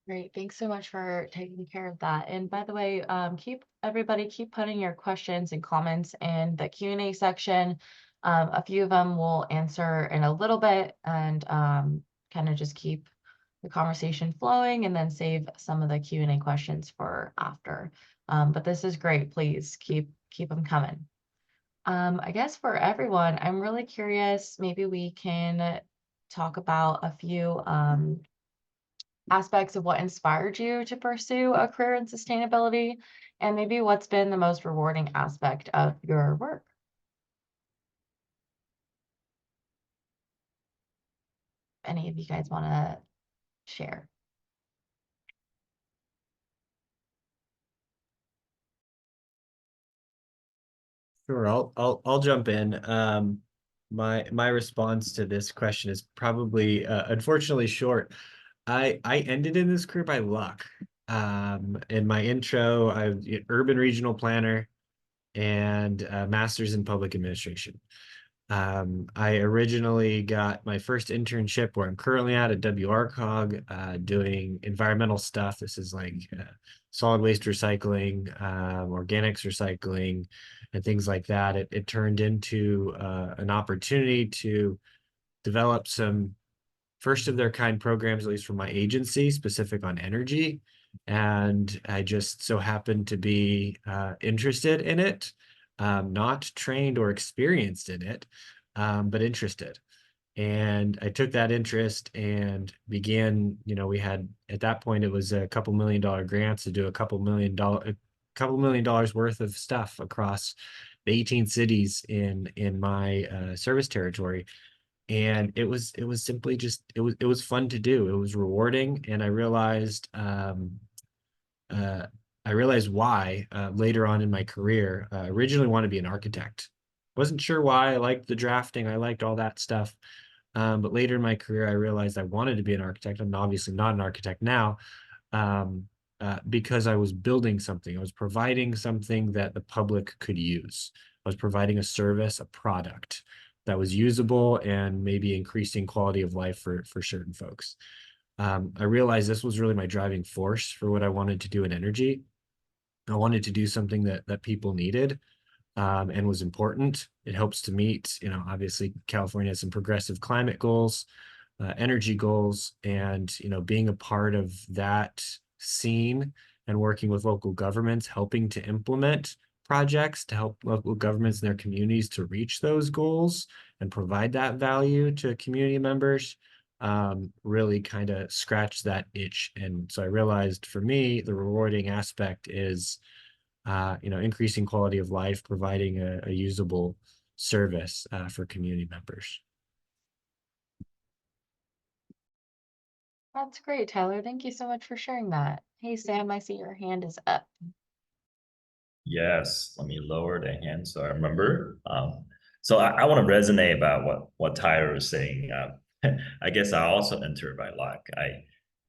Speaker 1: Great. Thanks so much for taking care of that. And by the way, keep putting your questions and comments in the Q&A section. A few of them we'll answer in a little bit, and kind of just keep the conversation flowing, and then save some of the Q&A questions for after. But this is great. Please keep them coming. I guess for everyone, I'm really curious, maybe we can talk about a few aspects of what inspired you to pursue a career in sustainability, and maybe what's been the most rewarding aspect of your work. Any of you guys want to share?
Speaker 2: Sure, I'll jump in. My response to this question is probably unfortunately short. I ended in this career by luck. In my intro, I was an urban regional planner and a master's in public administration. I originally got my first internship where I'm currently at WRCOG, doing environmental stuff. This is like solid waste recycling, organics recycling, and things like that. It turned into an opportunity to develop some first of their kind programs, at least for my agency, specific on energy. And I just so happened to be interested in it, not trained or experienced in it, but interested. And I took that interest and began, we had, at that point, it was a couple $1 million grants to do a couple $1 million worth of stuff across the 18 cities in my service territory. And it was simply just, it was fun to do. It was rewarding. And I realized why later on in my career. I originally wanted to be an architect. Wasn't sure why. I liked the drafting. I liked all that stuff. But later in my career, I realized I wanted to be an architect. I'm obviously not an architect now, because I was building something. I was providing something that the public could use. I was providing a service, a product that was usable and maybe increasing quality of life for certain folks. I realized this was really my driving force for what I wanted to do in energy. I wanted to do something that people needed, and was important. It helps to meet, obviously California has some progressive climate goals, energy goals, and, being a part of that scene and working with local governments, helping to implement projects to help local governments in their communities to reach those goals and provide that value to community members, really kind of scratched that itch. And so I realized for me, the rewarding aspect is, increasing quality of life, providing a usable service for community members.
Speaker 1: That's great, Tyler. Thank you so much for sharing that. Hey, Sam, I see your hand is up.
Speaker 5: Yes, let me lower the hand so I remember. So I want to resonate about what Tyler was saying. I guess I also entered by luck.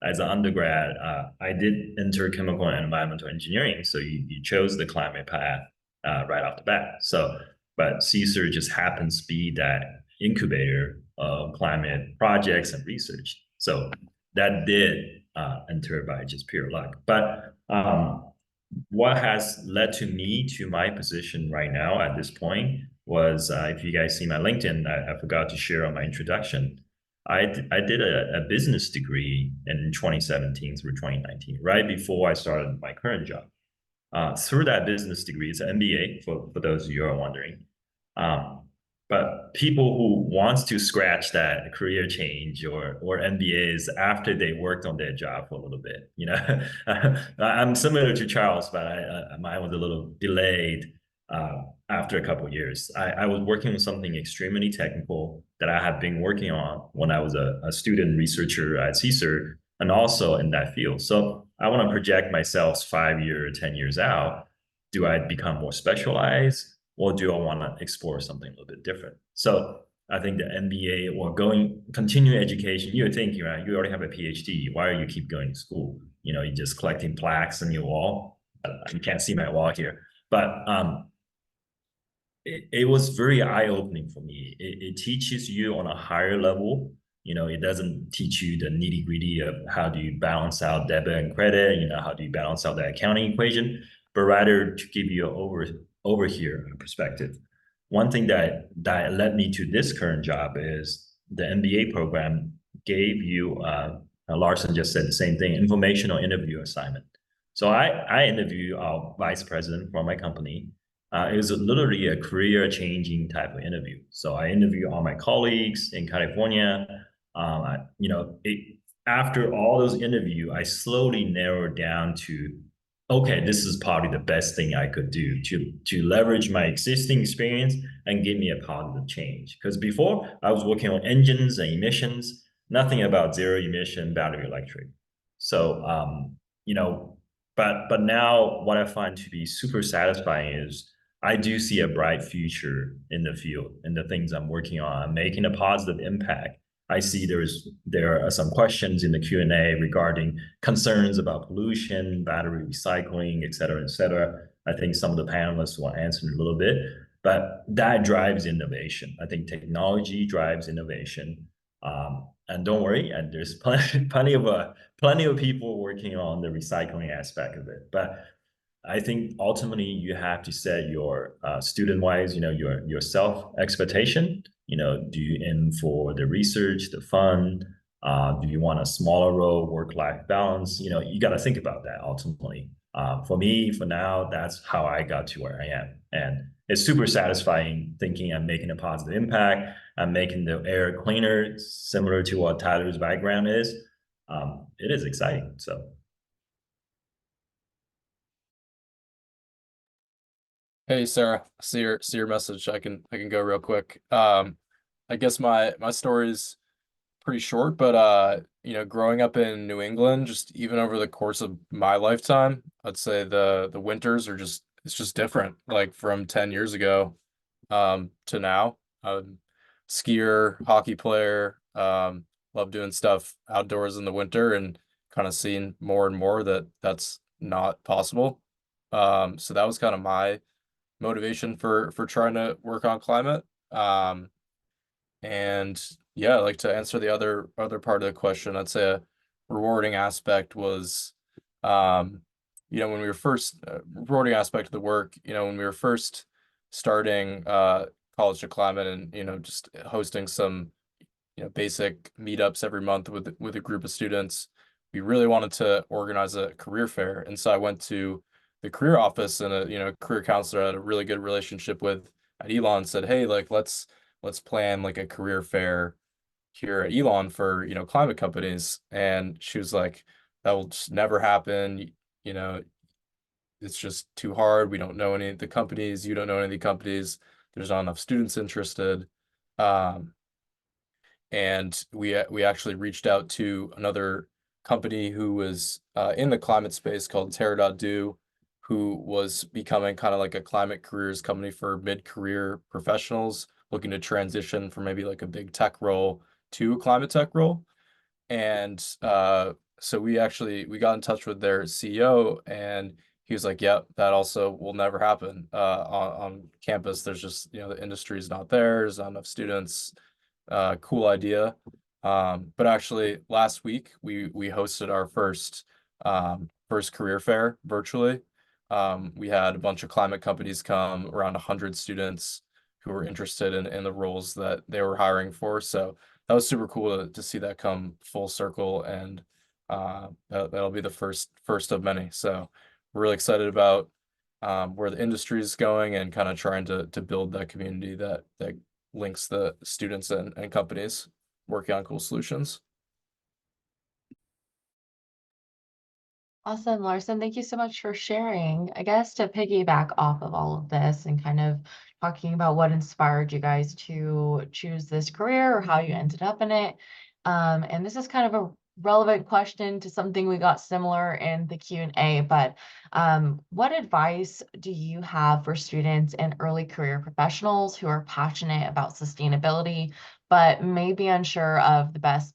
Speaker 5: As an undergrad, I did enter chemical and environmental engineering. So you chose the climate path right off the bat. So, but CE-CERT just happens to be that incubator of climate projects and research. So that did enter by just pure luck. But what has led to me to my position right now at this point was, if you guys see my LinkedIn, I forgot to share on my introduction. I did a business degree in 2017 through 2019, right before I started my current job. Through that business degree, it's an MBA for those of you who are wondering. But people who wants to scratch that career change or MBAs after they worked on their job for a little bit, I'm similar to Charles, but mine was a little delayed after a couple of years. I was working on something extremely technical that I had been working on when I was a student researcher at CE-CERT and also in that field. So I want to project myself 5 years, 10 years out. Do I become more specialized? Or do I want to explore something a little bit different? So I think the MBA or continuing education, you're thinking, right, you already have a PhD. Why are you keep going to school? You're just collecting plaques on your wall. You can't see my wall here. But it was very eye-opening for me. It teaches you on a higher level. It doesn't teach you the nitty-gritty of how do you balance out debit and credit, how do you balance out the accounting equation, but rather to give you an over here perspective. One thing that led me to this current job is the MBA program gave you, Larsen just said the same thing, informational interview assignment. So I interview our vice president for my company. It was literally a career-changing type of interview. So I interview all my colleagues in California. After all those interviews, I slowly narrowed down to, okay, this is probably the best thing I could do to leverage my existing experience and give me a positive change. Because before I was working on engines and emissions, nothing about zero emission battery electric. So, but now what I find to be super satisfying is I do see a bright future in the field and the things I'm working on. I'm making a positive impact. I see there are some questions in the Q&A regarding concerns about pollution, battery recycling, et cetera, et cetera. I think some of the panelists will answer a little bit, but that drives innovation. I think technology drives innovation. And don't worry, and there's plenty of people working on the recycling aspect of it. But I think ultimately you have to set your student-wise, your self-expectation. Do you aim for the research, the fund? Do you want a smaller role, work-life balance? You got to think about that ultimately. For me, for now, that's how I got to where I am. And it's super satisfying thinking I'm making a positive impact. I'm making the air cleaner, similar to what Tyler's background is. It is exciting, so.
Speaker 3: Hey Sarah, see your message. I can go real quick. I guess my story's pretty short, but growing up in New England, just even over the course of my lifetime, I'd say the winters are it's just different. Like from 10 years ago to now. Skier, hockey player, love doing stuff outdoors in the winter and kind of seeing more and more that that's not possible. So that was kind of my motivation for trying to work on climate. And yeah, like to answer the other part of the question, I'd say a rewarding aspect was, when we were first rewarding aspect of the work, when we were first starting College to Climate and just hosting some basic meetups every month with a group of students, we really wanted to organize a career fair, and so I went to the career office and a career counselor I had a really good relationship with at Elon said, hey, like let's plan like a career fair here at Elon for, climate companies. And she was like, that will just never happen. You know, it's just too hard. We don't know any of the companies. You don't know any of the companies. There's not enough students interested. Um, and we actually reached out to another company who was in the climate space called Terra.do, who was becoming kind of like a climate careers company for mid-career professionals looking to transition from maybe like a big tech role to a climate tech role. And so we got in touch with their CEO, and he was like, "Yeah, that also will never happen on campus. There's just, the industry is not there. There's not enough students. Cool idea." But actually, last week we hosted our first career fair virtually. We had a bunch of climate companies come, around 100 students who were interested in the roles that they were hiring for. So that was super cool to see that come full circle, and that'll be the first of many. So we're really excited about where the industry is going, and kind of trying to build that community that links the students and companies working on cool solutions.
Speaker 1: Awesome, Larsen. Thank you so much for sharing. I guess to piggyback off of all of this and kind of talking about what inspired you guys to choose this career or how you ended up in it. And this is kind of a relevant question to something we got similar in the Q&A, but what advice do you have for students and early career professionals who are passionate about sustainability, but may be unsure of the best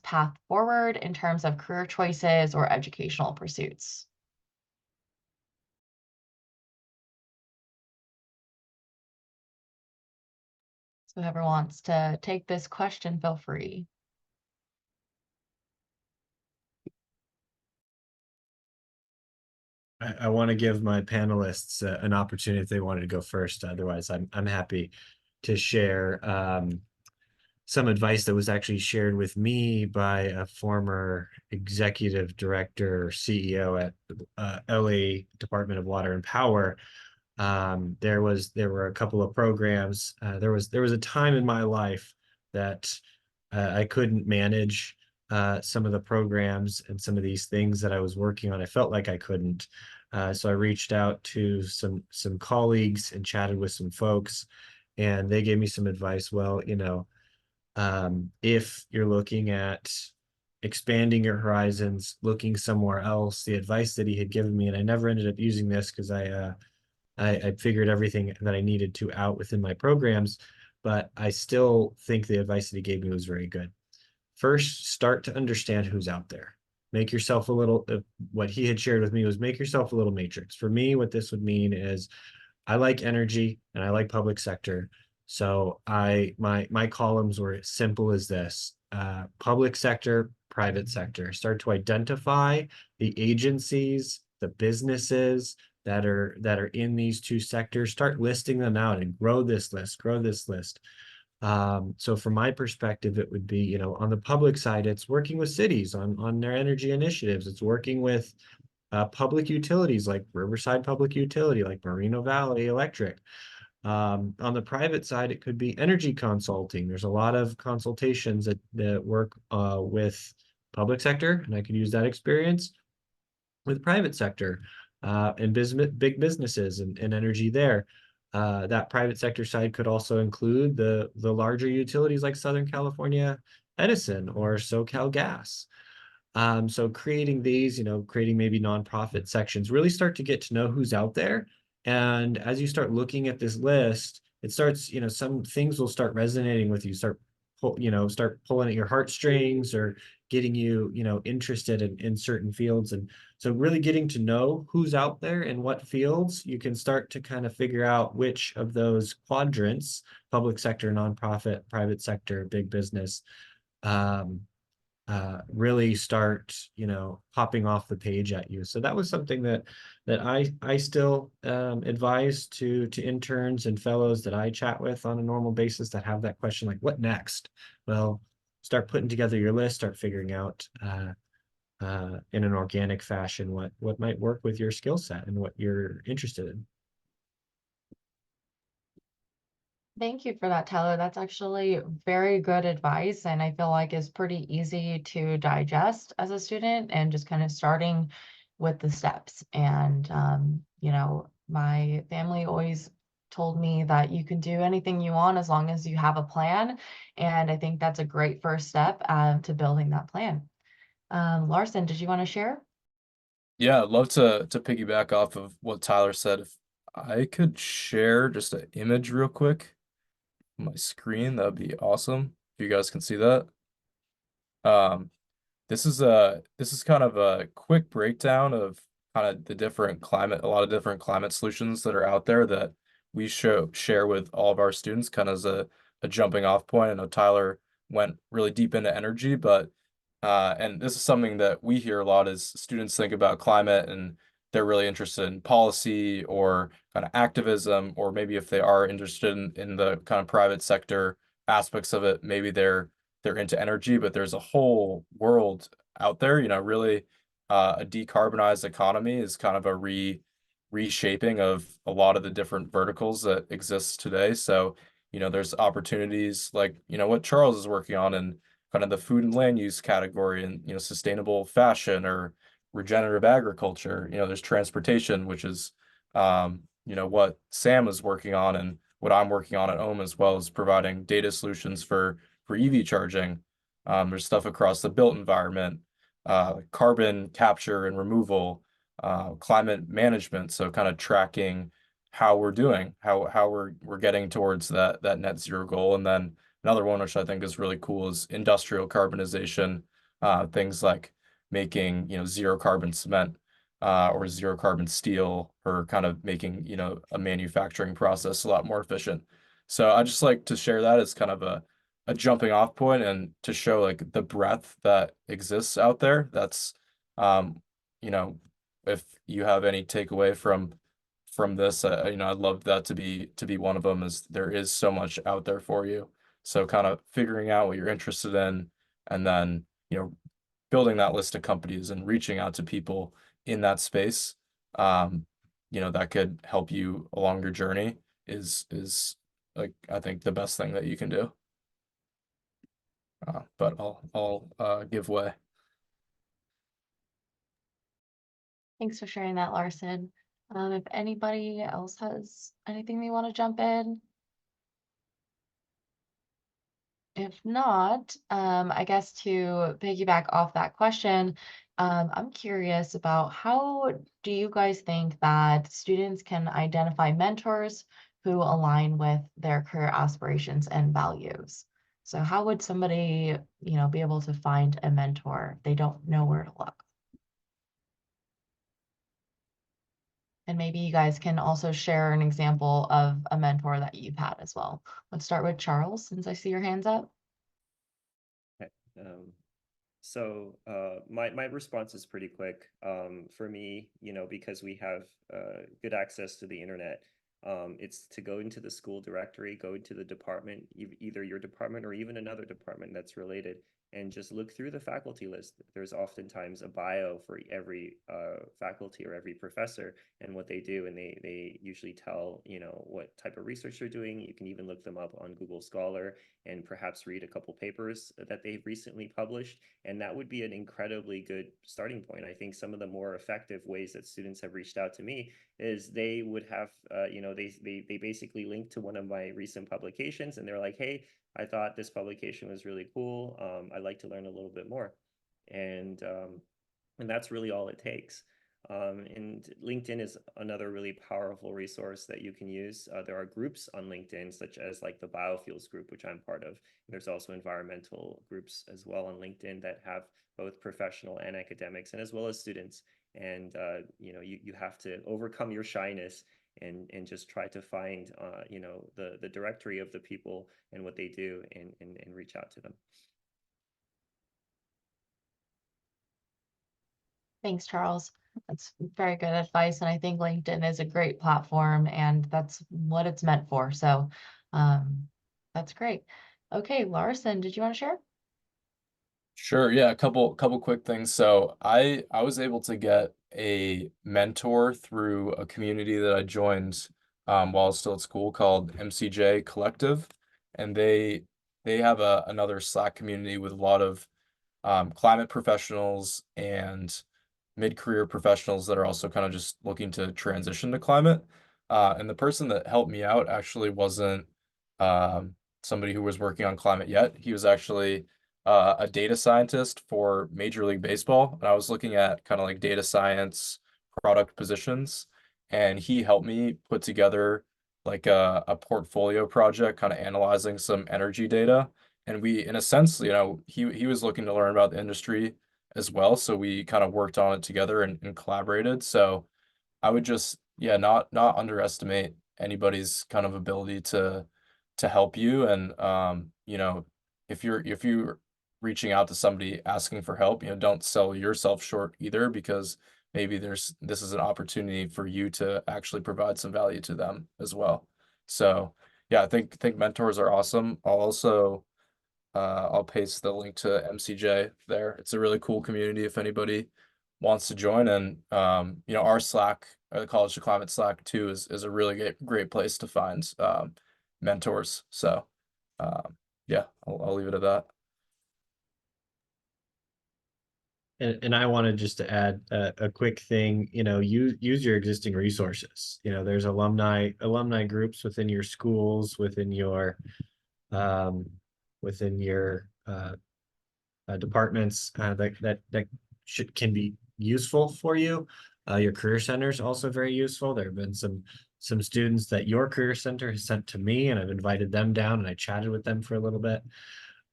Speaker 1: path forward in terms of career choices or educational pursuits? So whoever wants to take this question, feel free.
Speaker 2: I want to give my panelists an opportunity if they wanted to go first. Otherwise, I'm happy to share some advice that was actually shared with me by a former executive director, CEO at LA Department of Water and Power. There were a couple of programs. There was a time in my life that I couldn't manage some of the programs and some of these things that I was working on. I felt like I couldn't. So I reached out to some colleagues and chatted with some folks, and they gave me some advice. Well, if you're looking at expanding your horizons, looking somewhere else, the advice that he had given me, and I never ended up using this because I figured everything that I needed to out within my programs, but I still think the advice that he gave me was very good. First, start to understand who's out there. Make yourself a little, what he had shared with me was make yourself a little matrix. For me, what this would mean is I like energy and I like public sector. So my columns were as simple as this: public sector, private sector. Start to identify the agencies, the businesses that are in these two sectors. Start listing them out and grow this list. So from my perspective, it would be, on the public side, it's working with cities on their energy initiatives. It's working with public utilities like Riverside Public Utility, like Moreno Valley Electric. On the private side, it could be energy consulting. There's a lot of consultations that work with public sector, and I could use that experience with private sector and big businesses and energy there. That private sector side could also include the larger utilities like Southern California Edison or SoCal Gas. So creating these, creating maybe nonprofit sections, really start to get to know who's out there. And as you start looking at this list, it starts, some things will start resonating with you, start pulling at your heartstrings or getting you, interested in certain fields. And so really getting to know who's out there and what fields, you can start to kind of figure out which of those quadrants, public sector, nonprofit, private sector, big business, really start, popping off the page at you. So that was something that I still advise to interns and fellows that I chat with on a normal basis that have that question, like, what next? Well, start putting together your list, start figuring out in an organic fashion what might work with your skill set and what you're interested in.
Speaker 1: Thank you for that, Tyler. That's actually very good advice, and I feel like is pretty easy to digest as a student, and just kind of starting with the steps. And my family always told me that you can do anything you want as long as you have a plan, and I think that's a great first step to building that plan. Larson, did you want to share?
Speaker 3: Yeah, I'd love to piggyback off of what Tyler said. If I could share just an image real quick on my screen, that'd be awesome. If you guys can see that. Um, this is kind of a quick breakdown of kind of the different climate, a lot of different climate solutions that are out there that we share with all of our students, kind of as a jumping off point. I know Tyler went really deep into energy, but and this is something that we hear a lot is students think about climate and they're really interested in policy or kind of activism, or maybe if they are interested in the kind of private sector aspects of it, maybe they're into energy, but there's a whole world out there, really a decarbonized economy is kind of a reshaping of a lot of the different verticals that exist today. So, there's opportunities like, what Charles is working on in kind of the food and land use category and, sustainable fashion or regenerative agriculture. There's transportation, which is, what Sam is working on and what I'm working on at home, as well as providing data solutions for EV charging. There's stuff across the built environment, carbon capture and removal, climate management. So kind of tracking how we're doing, how we're getting towards that net zero goal. And then another one, which I think is really cool, is industrial carbonization, things like making, zero carbon cement, or zero carbon steel, or kind of making, a manufacturing process a lot more efficient. So I just like to share that as kind of a jumping off point and to show like the breadth that exists out there. That's you know, if you have any takeaway from this, I'd love that to be one of them, is there is so much out there for you. So kind of figuring out what you're interested in, and then, building that list of companies and reaching out to people in that space, that could help you along your journey is like, I think, the best thing that you can do. But I'll give way.
Speaker 1: Thanks for sharing that, Larson. If anybody else has anything they want to jump in. If not, I guess to piggyback off that question, I'm curious about how do you guys think that students can identify mentors who align with their career aspirations and values? So how would somebody, be able to find a mentor if they don't know where to look? And maybe you guys can also share an example of a mentor that you've had as well. Let's start with Charles, since I see your hands up.
Speaker 4: Okay. My response is pretty quick. For me, because we have good access to the internet, it's to go into the school directory, go into the department, either your department or even another department that's related, and just look through the faculty list. There's oftentimes a bio for every faculty or every professor and what they do, and they usually tell what type of research they're doing. You can even look them up on Google Scholar and perhaps read a couple papers that they've recently published, and that would be an incredibly good starting point. I think some of the more effective ways that students have reached out to me is they would have they basically link to one of my recent publications, and they're like, hey, I thought this publication was really cool. I'd like to learn a little bit more. And that's really all it takes. And LinkedIn is another really powerful resource that you can use. There are groups on LinkedIn, such as like the biofuels group, which I'm part of. There's also environmental groups as well on LinkedIn that have both professional and academics, and as well as students. And you have to overcome your shyness and just try to find the directory of the people and what they do, and reach out to them.
Speaker 1: Thanks, Charles. That's very good advice. And I think LinkedIn is a great platform, and that's what it's meant for. So that's great. Okay, Larson, did you want to share?
Speaker 3: Sure. Yeah, a couple quick things. So I was able to get a mentor through a community that I joined while I was still at school called MCJ Collective, and they have another Slack community with a lot of climate professionals and mid-career professionals that are also kind of just looking to transition to climate. And the person that helped me out actually wasn't somebody who was working on climate yet. He was actually a data scientist for Major League Baseball. And I was looking at kind of like data science product positions. And he helped me put together like a portfolio project, kind of analyzing some energy data. And we, in a sense, he was looking to learn about the industry as well. So we kind of worked on it together and collaborated. So I would just, yeah, not underestimate anybody's kind of ability to help you. And if you're reaching out to somebody asking for help, don't sell yourself short either, because maybe this is an opportunity for you to actually provide some value to them as well. So yeah, I think mentors are awesome. I'll paste the link to MCJ there. It's a really cool community if anybody wants to join. And our Slack, the College to Climate Slack too, is a really great place to find mentors. So yeah, I'll leave it at that.
Speaker 2: And I wanted just to add a quick thing, use your existing resources. There's alumni groups within your schools, within your departments that can be useful for you. Your career center is also very useful. There have been some students that your career center has sent to me, and I've invited them down and I chatted with them for a little bit.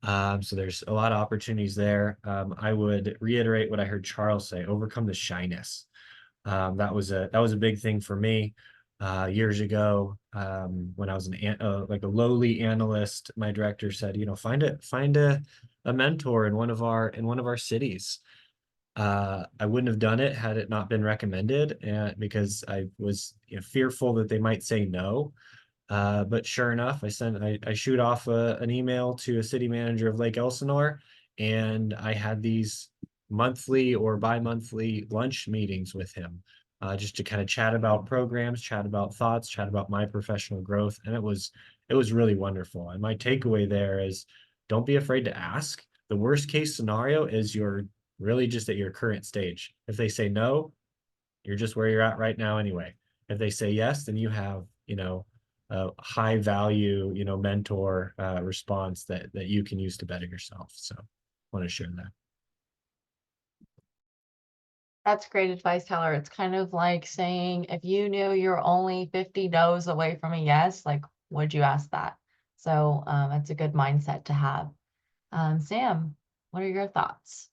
Speaker 2: So there's a lot of opportunities there. I would reiterate what I heard Charles say: overcome the shyness. That was a big thing for me years ago, when I was like a lowly analyst. My director said, find a mentor in one of our cities. I wouldn't have done it had it not been recommended, because I was fearful that they might say no. But sure enough, I shoot off an email to a city manager of Lake Elsinore, and I had these monthly or bi-monthly lunch meetings with him, just to kind of chat about programs, chat about thoughts, chat about my professional growth. And it was really wonderful. And my takeaway there is, don't be afraid to ask. The worst case scenario is you're really just at your current stage. If they say no, you're just where you're at right now anyway. If they say yes, then you have, a high value, mentor response that you can use to better yourself. So I want to share that.
Speaker 1: That's great advice, Tyler. It's kind of like saying, if you knew you're only 50 no's away from a yes, like, would you ask that? So that's a good mindset to have. Sam, what are your thoughts?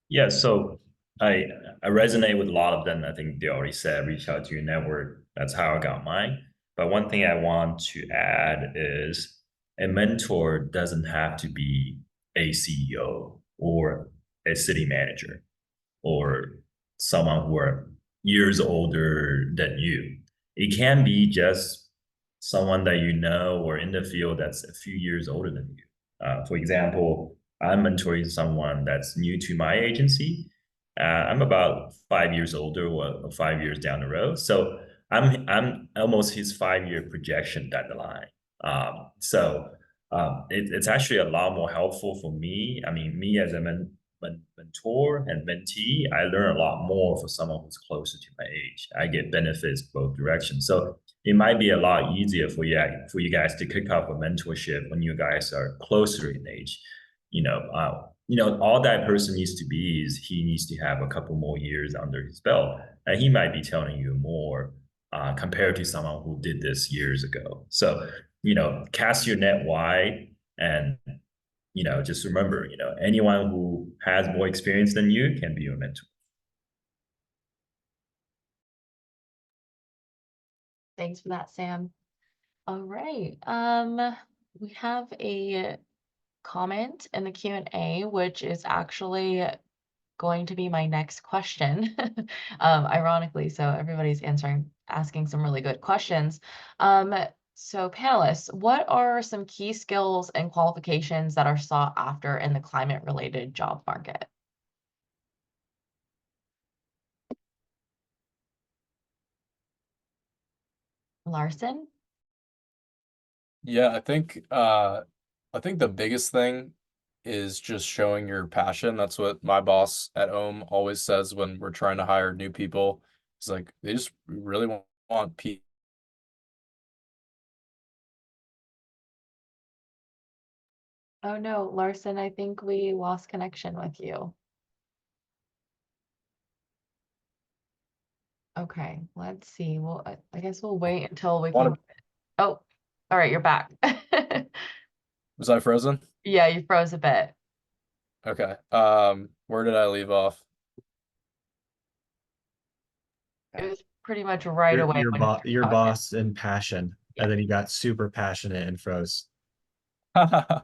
Speaker 5: Yeah, so I resonate with a lot of them. I think they already said reach out to your network. That's how I got mine. But one thing I want to add is a mentor doesn't have to be a CEO or a city manager or someone who are years older than you. It can be just someone that you know or in the field that's a few years older than you. For example, I'm mentoring someone that's new to my agency. I'm about 5 years older, or 5 years down the road. So I'm almost his 5-year projection down the line. It's actually a lot more helpful for me. I mean, me as a mentor and mentee, I learn a lot more for someone who's closer to my age. I get benefits both directions. So it might be a lot easier for you guys to kick off a mentorship when you guys are closer in age. All that person needs to be is he needs to have a couple more years under his belt, and he might be telling you more compared to someone who did this years ago. So, cast your net wide, and just remember, anyone who has more experience than you can be your mentor.
Speaker 1: Thanks for that, Sam. All right. We have a comment in the Q&A, which is actually going to be my next question, ironically. So everybody's asking some really good questions. So panelists, what are some key skills and qualifications that are sought after in the climate-related job market? Larsen?
Speaker 3: Yeah, I think the biggest thing is just showing your passion. That's what my boss at home always says when we're trying to hire new people. It's like they just really want people.
Speaker 1: Oh no, Larsen, I think we lost connection with you. Okay, let's see. Well, I guess we'll wait until we can. Oh, all right, you're back.
Speaker 3: Was I frozen?
Speaker 1: Yeah, you froze a bit.
Speaker 3: Okay. Where did I leave off?
Speaker 1: It was pretty much right away
Speaker 2: Your
Speaker 1: when you
Speaker 2: your
Speaker 1: started talking.
Speaker 2: boss and passion,
Speaker 1: Yeah.
Speaker 2: and then you got super passionate and froze.
Speaker 3: Yeah,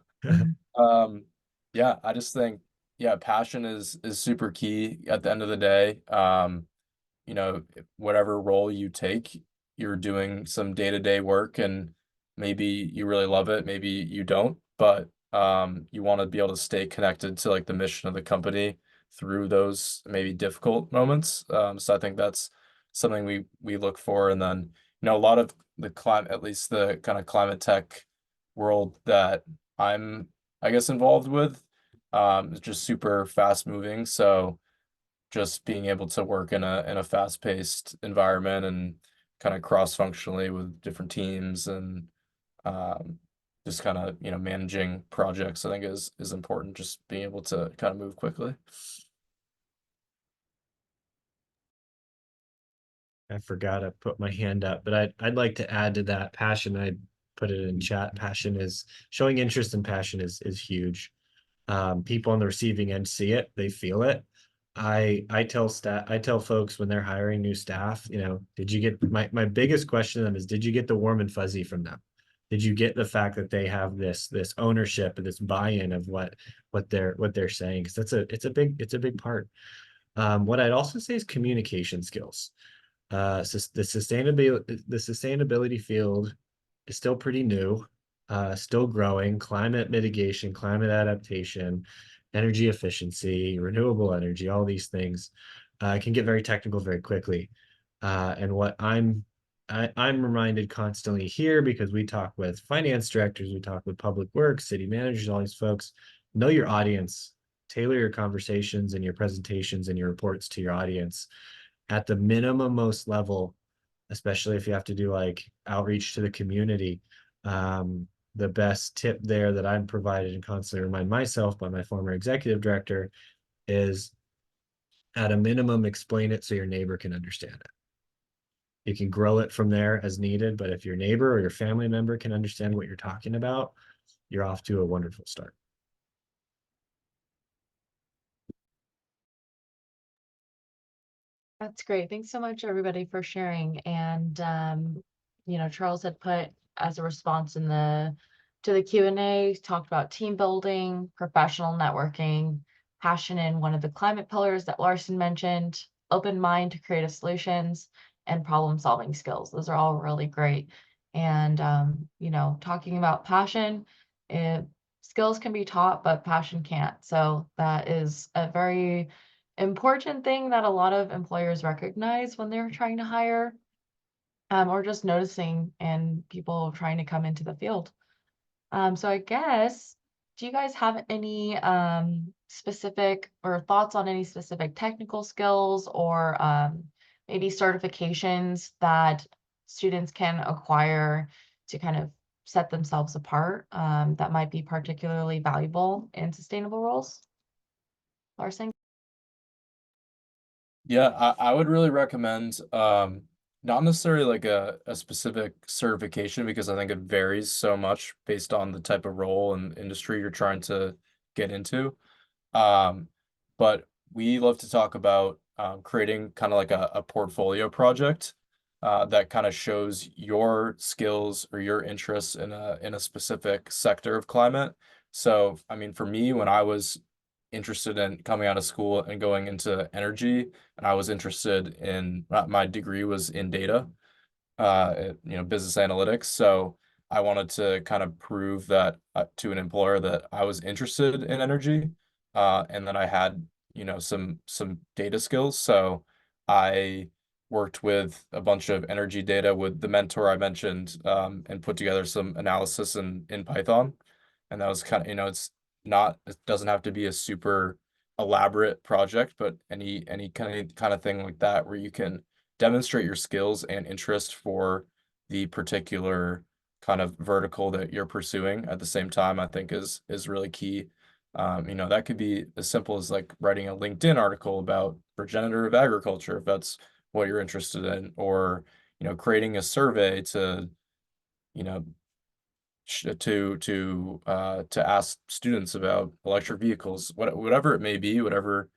Speaker 3: I just think, yeah, passion is super key at the end of the day. You know, whatever role you take, you're doing some day-to-day work and maybe you really love it, maybe you don't, but you want to be able to stay connected to like the mission of the company through those maybe difficult moments. So I think that's something we look for. And then, you know, a lot of the climate, at least the kind of climate tech world that I'm, I guess, involved with, is just super fast moving. So just being able to work in a fast-paced environment and kind of cross-functionally with different teams and just kind of, you know, managing projects, I think is important, just being able to kind of move quickly.
Speaker 2: I forgot to put my hand up, but I'd like to add to that passion. I put it in chat. Passion is showing interest and passion is huge. People on the receiving end see it, they feel it. I tell folks when they're hiring new staff, you know, did you get my biggest question to them is, did you get the warm and fuzzy from them? Did you get the fact that they have this ownership and this buy-in of what they're saying? Because it's a big part. What I'd also say is communication skills. The sustainability field is still pretty new, still growing. Climate mitigation, climate adaptation, energy efficiency, renewable energy, all these things can get very technical very quickly. And what I'm reminded constantly here, because we talk with finance directors, we talk with public works, city managers, all these folks. Know your audience, tailor your conversations and your presentations and your reports to your audience at the minimum most level, especially if you have to do like outreach to the community. The best tip there that I'm provided and constantly remind myself by my former executive director is, at a minimum, explain it so your neighbor can understand it. You can grow it from there as needed, but if your neighbor or your family member can understand what you're talking about, you're off to a wonderful start.
Speaker 1: That's great. Thanks so much, everybody, for sharing. And you know, Charles had put as a response in the Q&A, talked about team building, professional networking, passion in one of the climate pillars that Larsen mentioned, open mind to creative solutions, and problem-solving skills. Those are all really great. And you know, talking about passion, skills can be taught, but passion can't. So that is a very important thing that a lot of employers recognize when they're trying to hire, or just noticing in people trying to come into the field. So I guess, do you guys have any specific or thoughts on any specific technical skills or maybe certifications that students can acquire to kind of set themselves apart, that might be particularly valuable in sustainable roles? Larsen?
Speaker 3: Yeah, I would really recommend not necessarily like a specific certification because I think it varies so much based on the type of role and industry you're trying to get into. Um, but we love to talk about creating kind of like a portfolio project that kind of shows your skills or your interests in a specific sector of climate. So, I mean, for me, when I was interested in coming out of school and going into energy, and I was interested in my degree was in data, you know, business analytics. So I wanted to kind of prove that to an employer that I was interested in energy, and then I had, you know, some data skills. So I worked with a bunch of energy data with the mentor I mentioned, and put together some analysis in Python. And that was kind of, it doesn't have to be a super elaborate project, but any kind of thing like that where you can demonstrate your skills and interest for the particular kind of vertical that you're pursuing at the same time, I think is really key. That could be as simple as like writing a LinkedIn article about regenerative agriculture, if that's what you're interested in, or, creating a survey to, you know, to ask students about electric vehicles, whatever it may be, however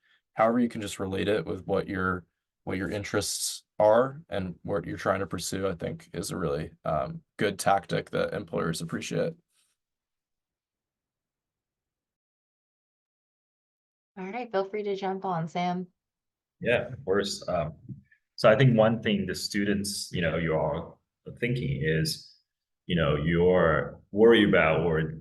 Speaker 3: you can just relate it with what your interests are and what you're trying to pursue, I think is a really good tactic that employers appreciate.
Speaker 1: All right, feel free to jump on, Sam.
Speaker 5: Yeah, of course. So I think one thing the students, you are thinking is, you're worried about or,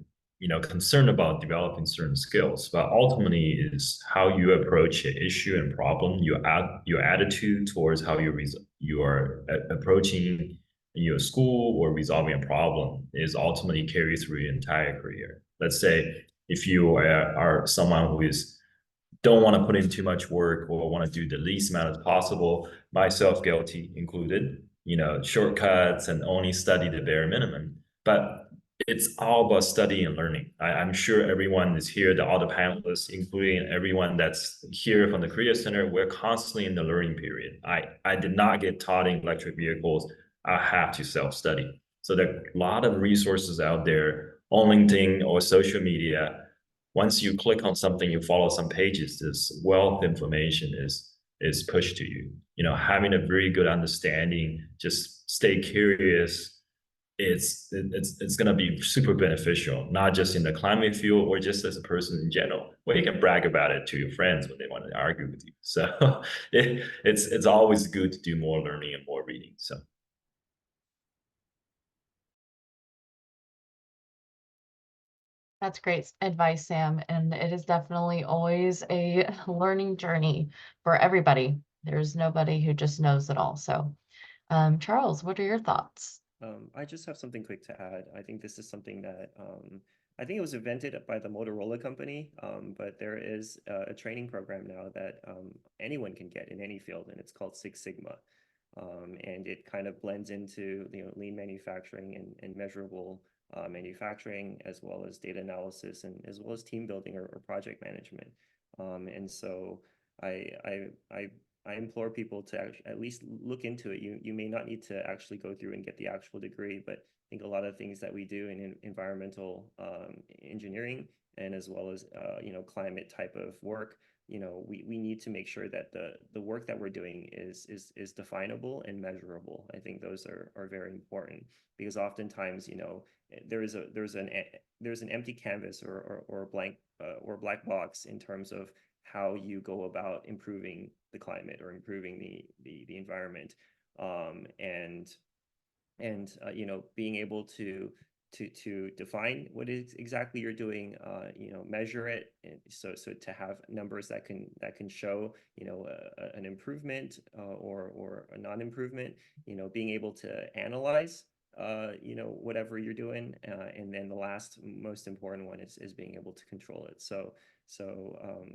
Speaker 5: concerned about developing certain skills, but ultimately is how you approach an issue and problem, your attitude towards how you are approaching your school or resolving a problem is ultimately carried through your entire career. Let's say if you are someone who don't want to put in too much work or want to do the least amount as possible, myself guilty included, shortcuts and only study the bare minimum. But it's all about studying and learning. I'm sure everyone is here, all the panelists, including everyone that's here from the Career Center, we're constantly in the learning period. I did not get taught in electric vehicles. I have to self-study. So there are a lot of resources out there on LinkedIn or social media. Once you click on something, you follow some pages, this wealth of information is pushed to you. Having a very good understanding, just stay curious. It's going to be super beneficial, not just in the climate field or just as a person in general, where you can brag about it to your friends when they want to argue with you. So it's always good to do more learning and more reading. So.
Speaker 1: That's great advice, Sam. And it is definitely always a learning journey for everybody. There's nobody who just knows it all. So, Charles, what are your thoughts?
Speaker 4: I just have something quick to add. I think this is something that I think it was invented by the Motorola company, but there is a training program now that anyone can get in any field, and it's called Six Sigma. And it kind of blends into lean manufacturing and measurable manufacturing, as well as data analysis and as well as team building or project management. And so I implore people to at least look into it. You may not need to actually go through and get the actual degree, but I think a lot of things that we do in environmental engineering and as well as climate type of work, we need to make sure that the work that we're doing is definable and measurable. I think those are very important, because oftentimes there's an empty canvas or a blank or black box in terms of how you go about improving the climate or improving the environment, and being able to define what is exactly you're doing, measure it, and so to have numbers that can show an improvement or a non-improvement, being able to analyze whatever you're doing, and then the last most important one is being able to control it. So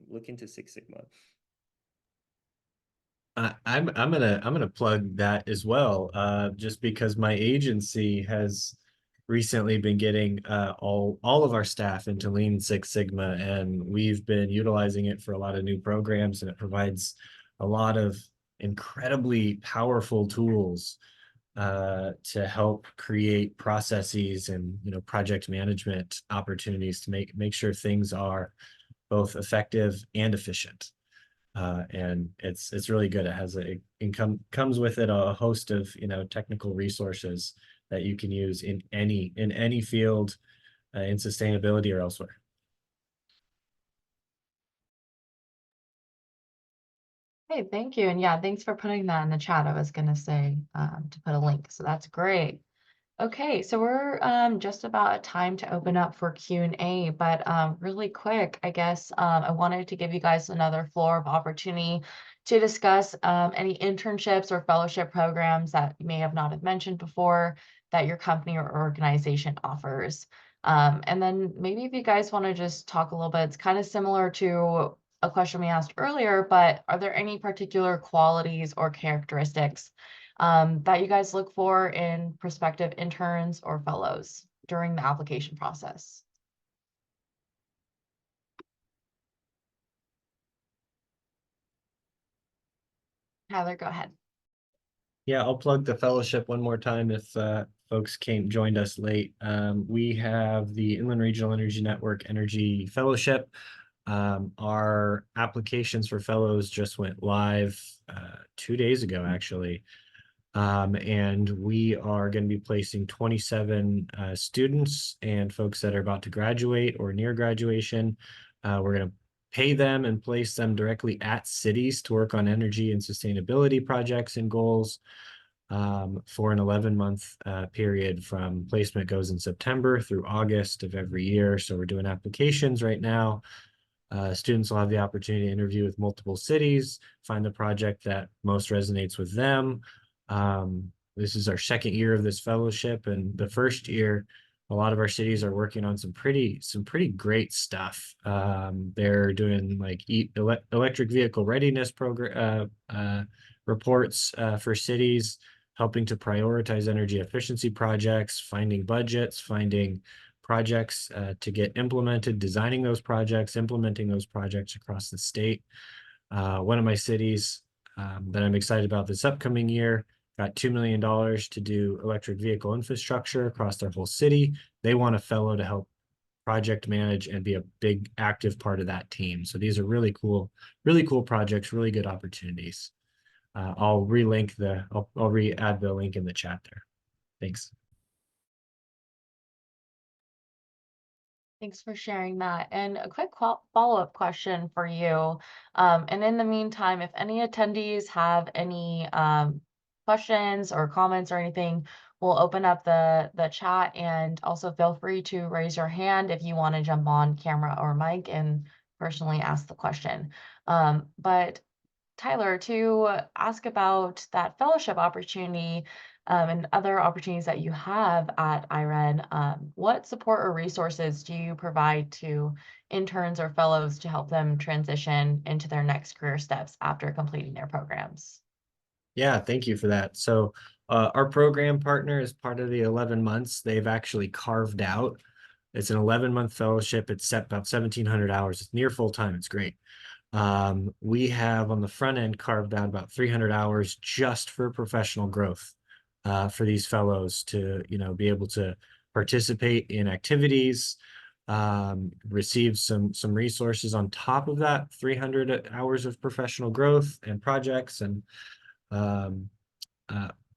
Speaker 4: look into Six Sigma.
Speaker 2: I'm gonna plug that as well, just because my agency has recently been getting all of our staff into Lean Six Sigma, and we've been utilizing it for a lot of new programs, and it provides a lot of incredibly powerful tools to help create processes and project management opportunities to make sure things are both effective and efficient. And it's really good. It has comes with it a host of technical resources that you can use in any field, in sustainability or elsewhere.
Speaker 1: Hey, thank you. And yeah, thanks for putting that in the chat. I was going to say to put a link. So that's great. Okay, so we're just about at time to open up for Q&A, but really quick, I guess I wanted to give you guys another floor of opportunity to discuss any internships or fellowship programs that you may have not have mentioned before that your company or organization offers. And then maybe if you guys want to just talk a little bit, it's kind of similar to a question we asked earlier, but are there any particular qualities or characteristics that you guys look for in prospective interns or fellows during the application process? Tyler, go ahead.
Speaker 2: Yeah, I'll plug the fellowship one more time if folks joined us late. We have the Inland Regional Energy Network Energy Fellowship. Our applications for fellows just went live 2 days ago, actually. And we are going to be placing 27 students and folks that are about to graduate or near graduation. We're going to pay them and place them directly at cities to work on energy and sustainability projects and goals for an 11-month period. From placement goes in September through August of every year. So we're doing applications right now. Students will have the opportunity to interview with multiple cities, find the project that most resonates with them. This is our second year of this fellowship, and the first year, a lot of our cities are working on some pretty great stuff. They're doing like electric vehicle readiness program reports for cities, helping to prioritize energy efficiency projects, finding budgets, finding projects to get implemented, designing those projects, implementing those projects across the state. One of my cities that I'm excited about this upcoming year got $2 million to do electric vehicle infrastructure across their whole city. They want a fellow to help project manage and be a big active part of that team. So these are really cool projects, really good opportunities. I'll re-add the link in the chat there. Thanks.
Speaker 1: Thanks for sharing that. And a quick follow-up question for you. And in the meantime, if any attendees have any questions or comments or anything, we'll open up the chat, and also feel free to raise your hand if you want to jump on camera or mic and personally ask the question. But Tyler, to ask about that fellowship opportunity and other opportunities that you have at IREN, what support or resources do you provide to interns or fellows to help them transition into their next career steps after completing their programs?
Speaker 2: Yeah, thank you for that. So our program partner, is part of the 11 months, they've actually carved out. It's an 11-month fellowship. It's set about 1,700 hours. It's near full time. It's great. We have on the front end carved out about 300 hours just for professional growth for these fellows to, be able to participate in activities, receive some resources on top of that 300 hours of professional growth and projects. And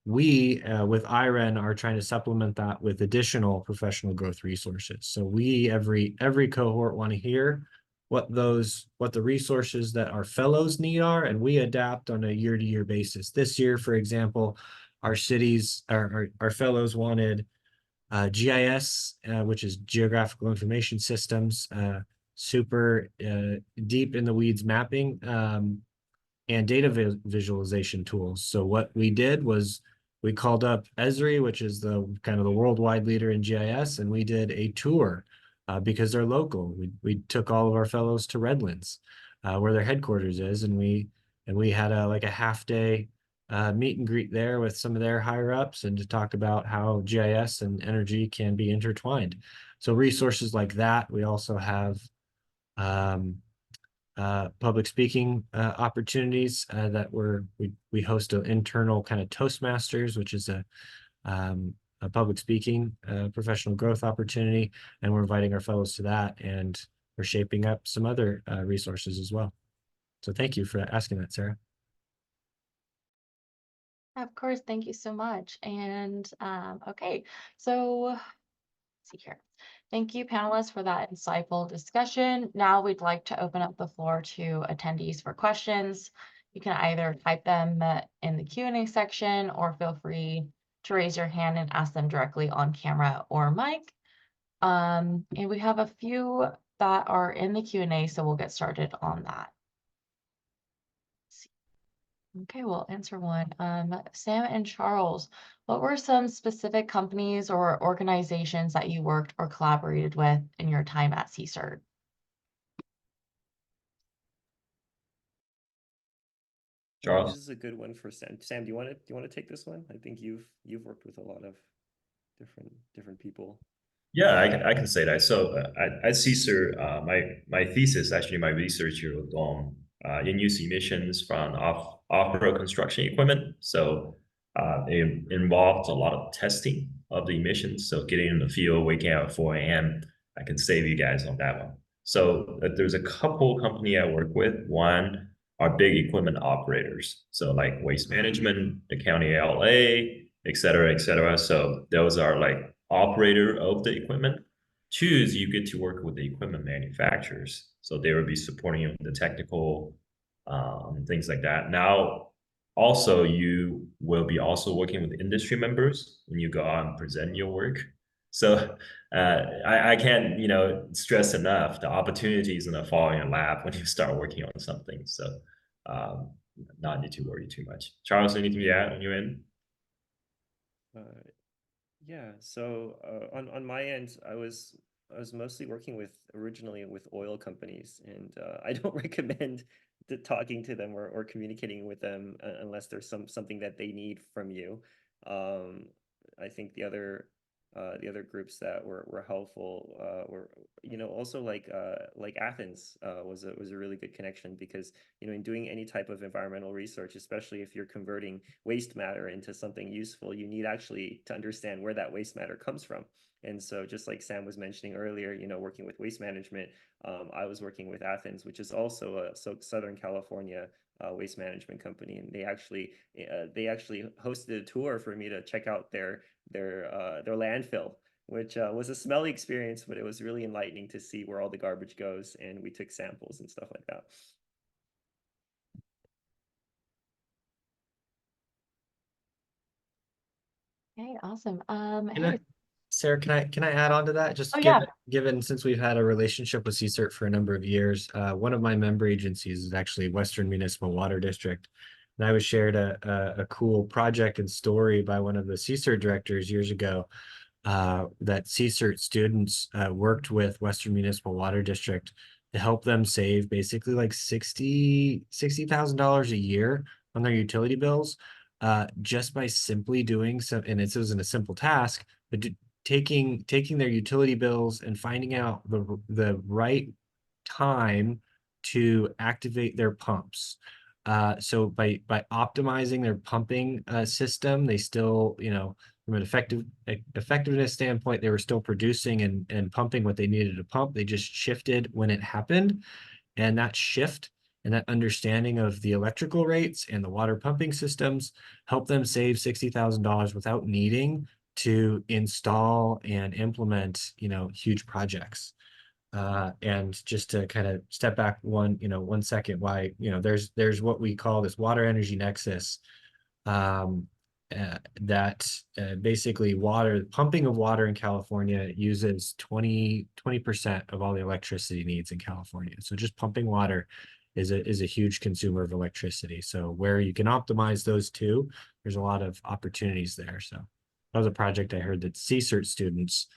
Speaker 2: we with IREN are trying to supplement that with additional professional growth resources. So we every cohort want to hear what the resources that our fellows need are, and we adapt on a year-to-year basis. This year, for example, our fellows wanted GIS, which is Geographical Information Systems, super deep in the weeds mapping, and data visualization tools. So what we did was we called up Esri, which is the kind of the worldwide leader in GIS, and we did a tour because they're local. We took all of our fellows to Redlands, where their headquarters is, and we had a half-day meet and greet there with some of their higher ups, and to talk about how GIS and energy can be intertwined. So resources like that. We also have public speaking opportunities that we host an internal kind of Toastmasters, which is a public speaking professional growth opportunity, and we're inviting our fellows to that, and we're shaping up some other resources as well. So thank you for asking that, Sarah.
Speaker 1: Of course, thank you so much. And okay, so let's see here. Thank you, panelists, for that insightful discussion. Now we'd like to open up the floor to attendees for questions. You can either type them in the Q&A section, or feel free to raise your hand and ask them directly on camera or mic. And we have a few that are in the Q&A, so we'll get started on that. Okay, we'll answer one. Sam and Charles, what were some specific companies or organizations that you worked or collaborated with in your time at CE-CERT?
Speaker 5: Charles?
Speaker 4: This is a good one for Sam. Sam, do you want to take this one? I think you've worked with a lot of different people.
Speaker 5: Yeah, I can say that. So at CSER, my thesis, actually my research here was on in-use emissions from off-road construction equipment. So it involved a lot of testing of the emissions. So getting in the field, waking up at 4 a.m. I can save you guys on that one. So there's a couple company I work with. One are big equipment operators. So like Waste Management, the County of LA, et cetera, et cetera. So those are like operator of the equipment. Two is you get to work with the equipment manufacturers. So they will be supporting you the technical things like that. Now, also you will be also working with industry members when you go out and present your work. So I can't, stress enough the opportunities in the fall in your lap when you start working on something. So um, not need to worry too much. Charles, anything to add on your end?
Speaker 4: Yeah, so on my end, I was mostly working originally with oil companies, and I don't recommend talking to them or communicating with them unless there's something that they need from you. I think the other groups that were helpful were also like Athens was a really good connection, because in doing any type of environmental research, especially if you're converting waste matter into something useful, you need actually to understand where that waste matter comes from. And so, just like Sam was mentioning earlier, working with waste management, I was working with Athens, which is also a Southern California waste management company, and they actually hosted a tour for me to check out their landfill, which was a smelly experience, but it was really enlightening to see where all the garbage goes, and we took samples and stuff like that.
Speaker 1: Okay, awesome.
Speaker 2: Hey, Sarah, can I add on to that? Just
Speaker 1: Oh yeah.
Speaker 2: given since we've had a relationship with CSERT for a number of years, one of my member agencies is actually Western Municipal Water District. And I was shared a cool project and story by one of the CSERT directors years ago, that CSERT students worked with Western Municipal Water District to help them save basically like $60,000 a year on their utility bills, just by simply doing some, and it wasn't a simple task, but taking their utility bills and finding out the right time to activate their pumps. So by optimizing their pumping system, they still, from an effectiveness standpoint, they were still producing and pumping what they needed to pump. They just shifted when it happened, and that shift and that understanding of the electrical rates and the water pumping systems helped them save $60,000 without needing to install and implement, huge projects. And just to kind of step back 1 second, why, there's what we call this water energy nexus, that basically pumping of water in California uses 20% of all the electricity needs in California. So just pumping water is a huge consumer of electricity. So where you can optimize those two, there's a lot of opportunities there. So that was a project I heard that CSERT students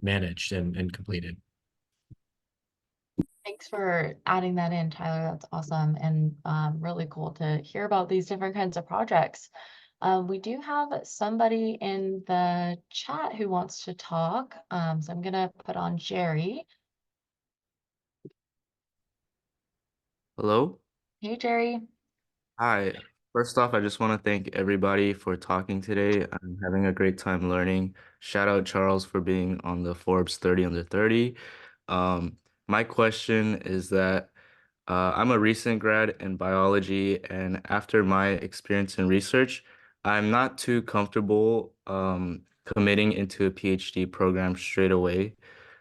Speaker 2: managed and completed.
Speaker 1: Thanks for adding that in, Tyler. That's awesome, and really cool to hear about these different kinds of projects. We do have somebody in the chat who wants to talk, so I'm gonna put on Jerry.
Speaker 6: Hello.
Speaker 1: Hey, Jerry.
Speaker 6: Hi. First off, I just want to thank everybody for talking today. I'm having a great time learning. Shout out Charles for being on the Forbes 30 under 30. My question is that I'm a recent grad in biology, and after my experience in research, I'm not too comfortable committing into a PhD program straight away.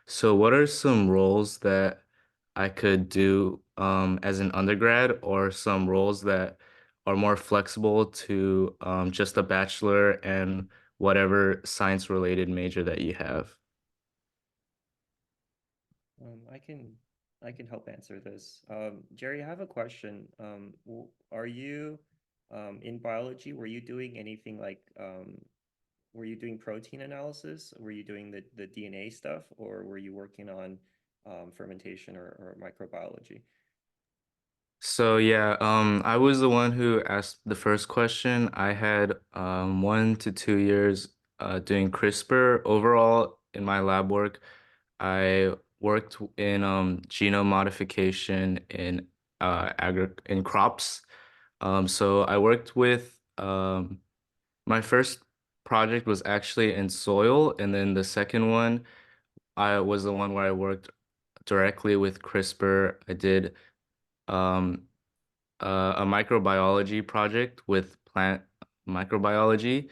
Speaker 6: So what are some roles that I could do as an undergrad, or some roles that are more flexible to just a bachelor and whatever science related major that you have?
Speaker 4: I can I can help answer this. Jerry, I have a question. Are you in biology? Were you doing anything like were you doing protein analysis? Were you doing the DNA stuff, or were you working on fermentation or microbiology?
Speaker 6: So yeah, I was the one who asked the first question. I had 1 to 2 years doing CRISPR. Overall in my lab work, I worked in genome modification in in crops. So I worked with my first project was actually in soil, and then the second one I was the one where I worked directly with CRISPR. I did um a microbiology project with plant microbiology.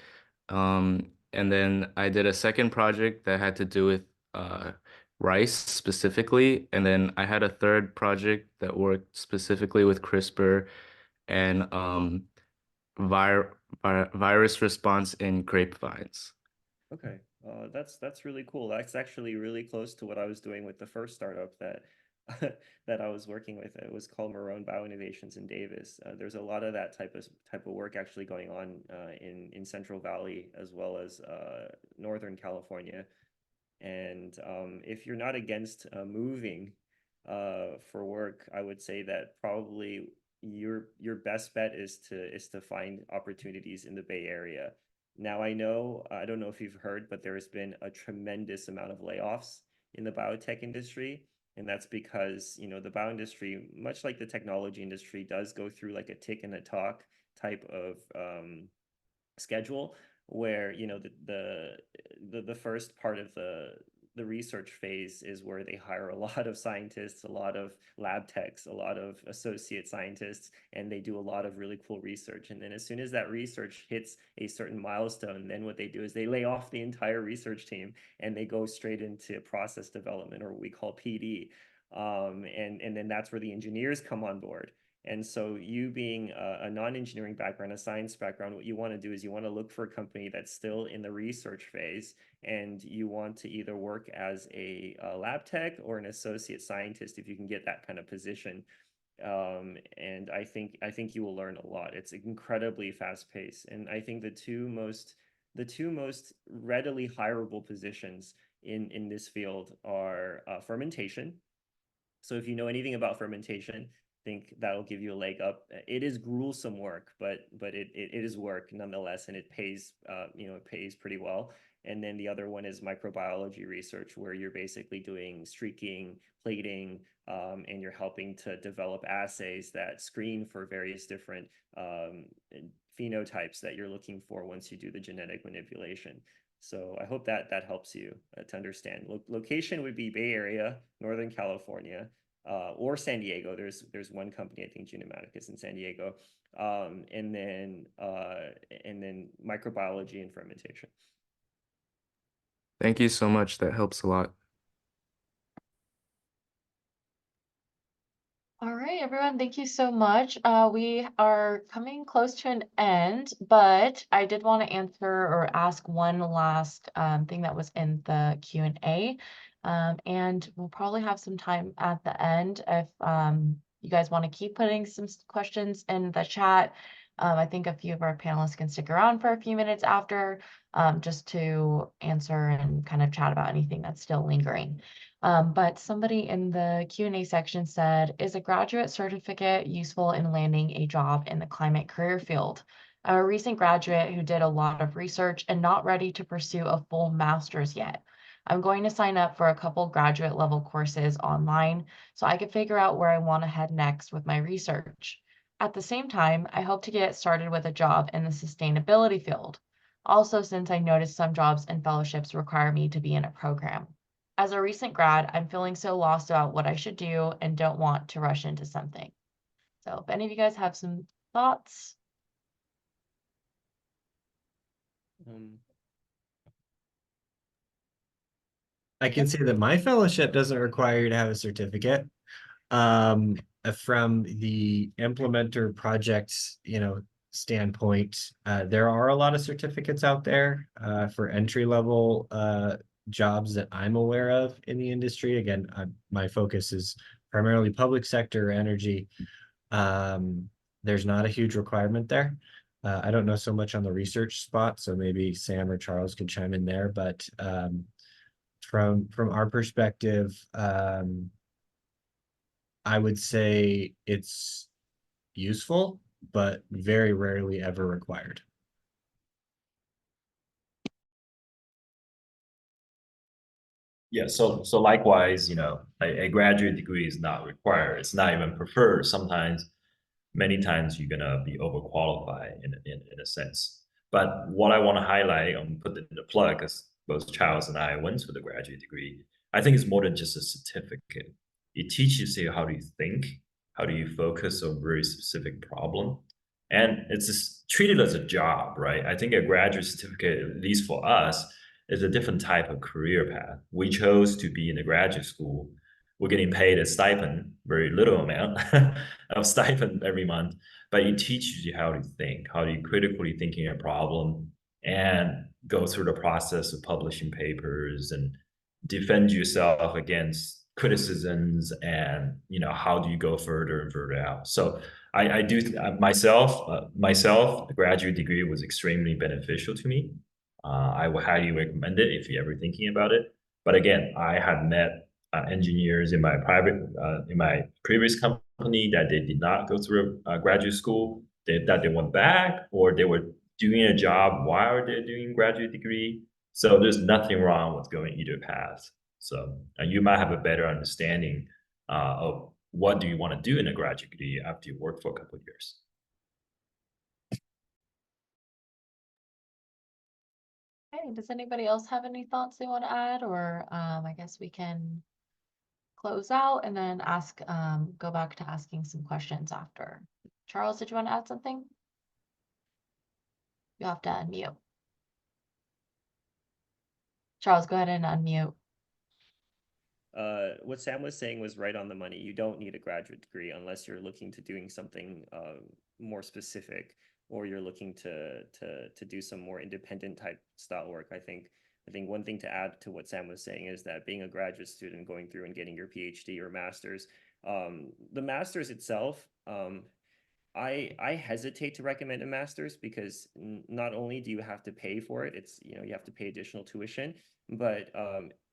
Speaker 6: And then I did a second project that had to do with rice specifically. And then I had a third project that worked specifically with CRISPR and virus response in grapevines.
Speaker 4: Okay, that's really cool. That's actually really close to what I was doing with the first startup that that I was working with. It was called Marone Bioinnovations in Davis. There's a lot of that type of work actually going on in Central Valley as well as Northern California. And if you're not against moving for work, I would say that probably your best bet is to find opportunities in the Bay Area. Now I know, I don't know if you've heard, but there's been a tremendous amount of layoffs in the biotech industry. And that's because, you know, the bio industry, much like the technology industry, does go through like a tick and a talk type of schedule where, you know, the first part of the research phase is where they hire a lot of scientists, a lot of lab techs, a lot of associate scientists, and they do a lot of really cool research. And then as soon as that research hits a certain milestone, then what they do is they lay off the entire research team and they go straight into process development, or what we call PD. And then that's where the engineers come on board. And so you being a non-engineering background, a science background, what you want to do is you want to look for a company that's still in the research phase, and you want to either work as a lab tech or an associate scientist if you can get that kind of position. And I think you will learn a lot. It's incredibly fast paced, and I think the two most readily hireable positions in this field are fermentation. So if you know anything about fermentation, think that'll give you a leg up. It is gruesome work, but it is work nonetheless, and it pays it pays pretty well. And then the other one is microbiology research, where you're basically doing streaking, plating, and you're helping to develop assays that screen for various different phenotypes that you're looking for once you do the genetic manipulation. So I hope that that helps you to understand. Location would be Bay Area, Northern California, or San Diego. There's one company, I think Genomatic is in San Diego, and then microbiology and fermentation.
Speaker 6: Thank you so much. That helps a lot.
Speaker 1: All right, everyone, thank you so much. We are coming close to an end, but I did want to answer or ask one last thing that was in the Q&A. And we'll probably have some time at the end if you guys want to keep putting some questions in the chat. I think a few of our panelists can stick around for a few minutes after just to answer and kind of chat about anything that's still lingering. But somebody in the Q&A section said, is a graduate certificate useful in landing a job in the climate career field? I'm a recent graduate who did a lot of research and not ready to pursue a full master's yet. I'm going to sign up for a couple graduate level courses online so I can figure out where I want to head next with my research. At the same time, I hope to get started with a job in the sustainability field. Also, since I noticed some jobs and fellowships require me to be in a program. As a recent grad, I'm feeling so lost about what I should do and don't want to rush into something. So if any of you guys have some thoughts.
Speaker 2: I can say that my fellowship doesn't require you to have a certificate. From the implementer projects, standpoint, there are a lot of certificates out there for entry level jobs that I'm aware of in the industry. Again, my focus is primarily public sector energy, there's not a huge requirement there. I don't know so much on the research spot, so maybe Sam or Charles could chime in there, but from our perspective, I would say it's useful, but very rarely ever required.
Speaker 5: Yeah, so likewise, you know, a graduate degree is not required. It's not even preferred. Sometimes, many times, you're gonna be overqualified in a sense. But what I want to highlight and put in the plug, because both Charles and I went to the graduate degree, I think it's more than just a certificate. It teaches you how do you think, how do you focus on a very specific problem, and it's just treated as a job, right? I think a graduate certificate, at least for us, is a different type of career path. We chose to be in the graduate school. We're getting paid a stipend, very little amount of stipend every month, but it teaches you how to think, how do you critically thinking a problem and go through the process of publishing papers and defend yourself against criticisms, and you know, how do you go further and further out. So I do myself, the graduate degree was extremely beneficial to me. I would highly recommend it if you're ever thinking about it. But again, I have met engineers in my previous company that they did not go through a graduate school, that they went back, or they were doing a job while they're doing graduate degree. So there's nothing wrong with going either path. So you might have a better understanding of what do you want to do in a graduate degree after you work for a couple of years.
Speaker 1: Okay, does anybody else have any thoughts they want to add, or I guess we can close out and then ask, go back to asking some questions after. Charles, did you want to add something? You have to unmute. Charles, go ahead and unmute.
Speaker 4: What Sam was saying was right on the money. You don't need a graduate degree unless you're looking to doing something more specific, or you're looking to do some more independent type style work. I think one thing to add to what Sam was saying is that being a graduate student, going through and getting your PhD or master's, the master's itself, I hesitate to recommend a master's because not only do you have to pay for it, it's, you know, you have to pay additional tuition, but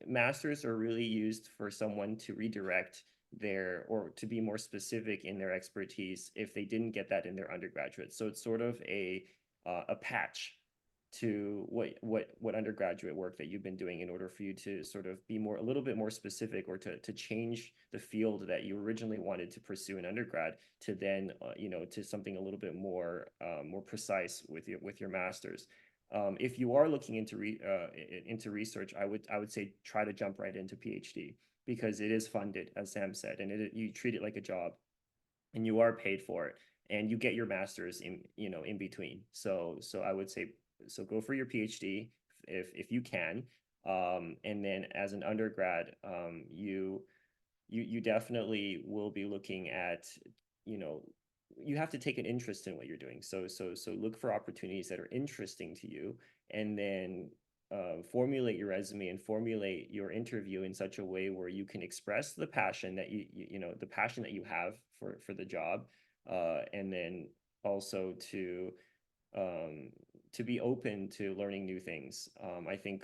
Speaker 4: masters are really used for someone to redirect their, or to be more specific in their expertise if they didn't get that in their undergraduate. So it's sort of a patch to what undergraduate work that you've been doing in order for you to sort of be a little bit more specific, or to change the field that you originally wanted to pursue in undergrad to then you know, to something a little bit more more precise with your master's. If you are looking into research, I would say try to jump right into PhD, because it is funded, as Sam said, and you treat it like a job, and you are paid for it, and you get your master's in, you know, in between. So I would say, so go for your PhD if you can, and then as an undergrad, you definitely will be looking at, you know, you have to take an interest in what you're doing. So look for opportunities that are interesting to you, and then formulate your resume and formulate your interview in such a way where you can express the passion that you know, the passion that you have for the job, and then also to be open to learning new things. I think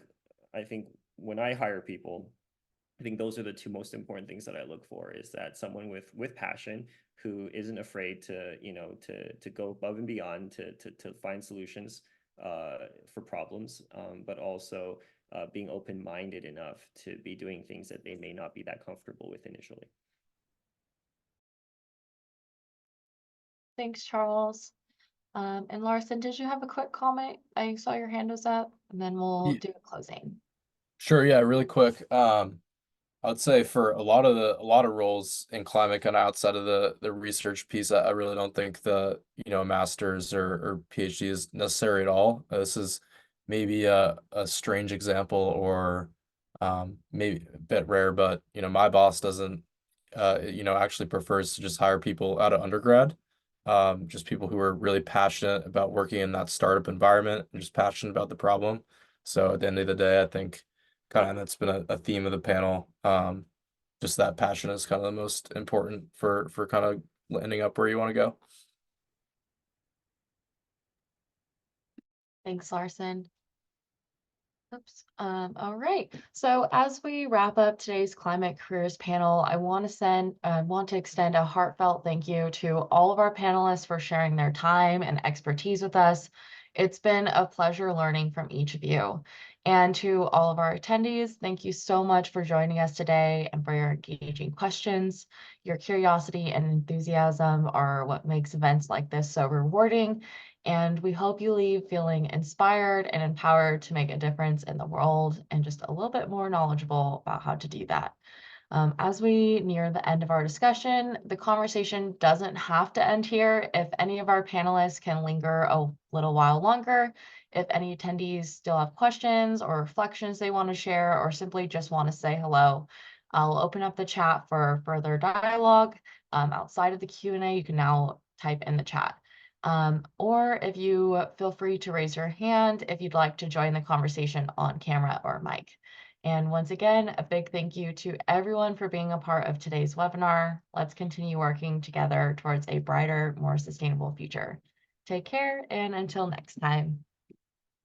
Speaker 4: when I hire people, I think those are the two most important things that I look for, is that someone with passion, who isn't afraid to, you know, to go above and beyond to find solutions for problems, but also being open-minded enough to be doing things that they may not be that comfortable with initially.
Speaker 1: Thanks, Charles. And Larsen, did you have a quick comment? I saw your hand was up, and then we'll do a closing.
Speaker 3: Sure, yeah, really quick. I'd say for a lot of roles in climate, kind of outside of the research piece, I really don't think the, you know, master's or PhD is necessary at all. This is maybe a strange example, or maybe a bit rare, but you know, my boss doesn't you know, actually prefers to just hire people out of undergrad. Just people who are really passionate about working in that startup environment and just passionate about the problem. So at the end of the day, I think kind of that's been a theme of the panel. just that passion is kind of the most important for kind of ending up where you want to go.
Speaker 1: Thanks, Larsen. Oops. All right. So as we wrap up today's Climate Careers panel, I want to extend a heartfelt thank you to all of our panelists for sharing their time and expertise with us. It's been a pleasure learning from each of you. And to all of our attendees, thank you so much for joining us today and for your engaging questions. Your curiosity and enthusiasm are what makes events like this so rewarding. And we hope you leave feeling inspired and empowered to make a difference in the world and just a little bit more knowledgeable about how to do that. As we near the end of our discussion, the conversation doesn't have to end here. If any of our panelists can linger a little while longer, if any attendees still have questions or reflections they want to share, or simply just want to say hello, I'll open up the chat for further dialogue. Outside of the Q&A, you can now type in the chat. Or if you feel free to raise your hand if you'd like to join the conversation on camera or mic. And once again, a big thank you to everyone for being a part of today's webinar. Let's continue working together towards a brighter, more sustainable future. Take care, and until next time.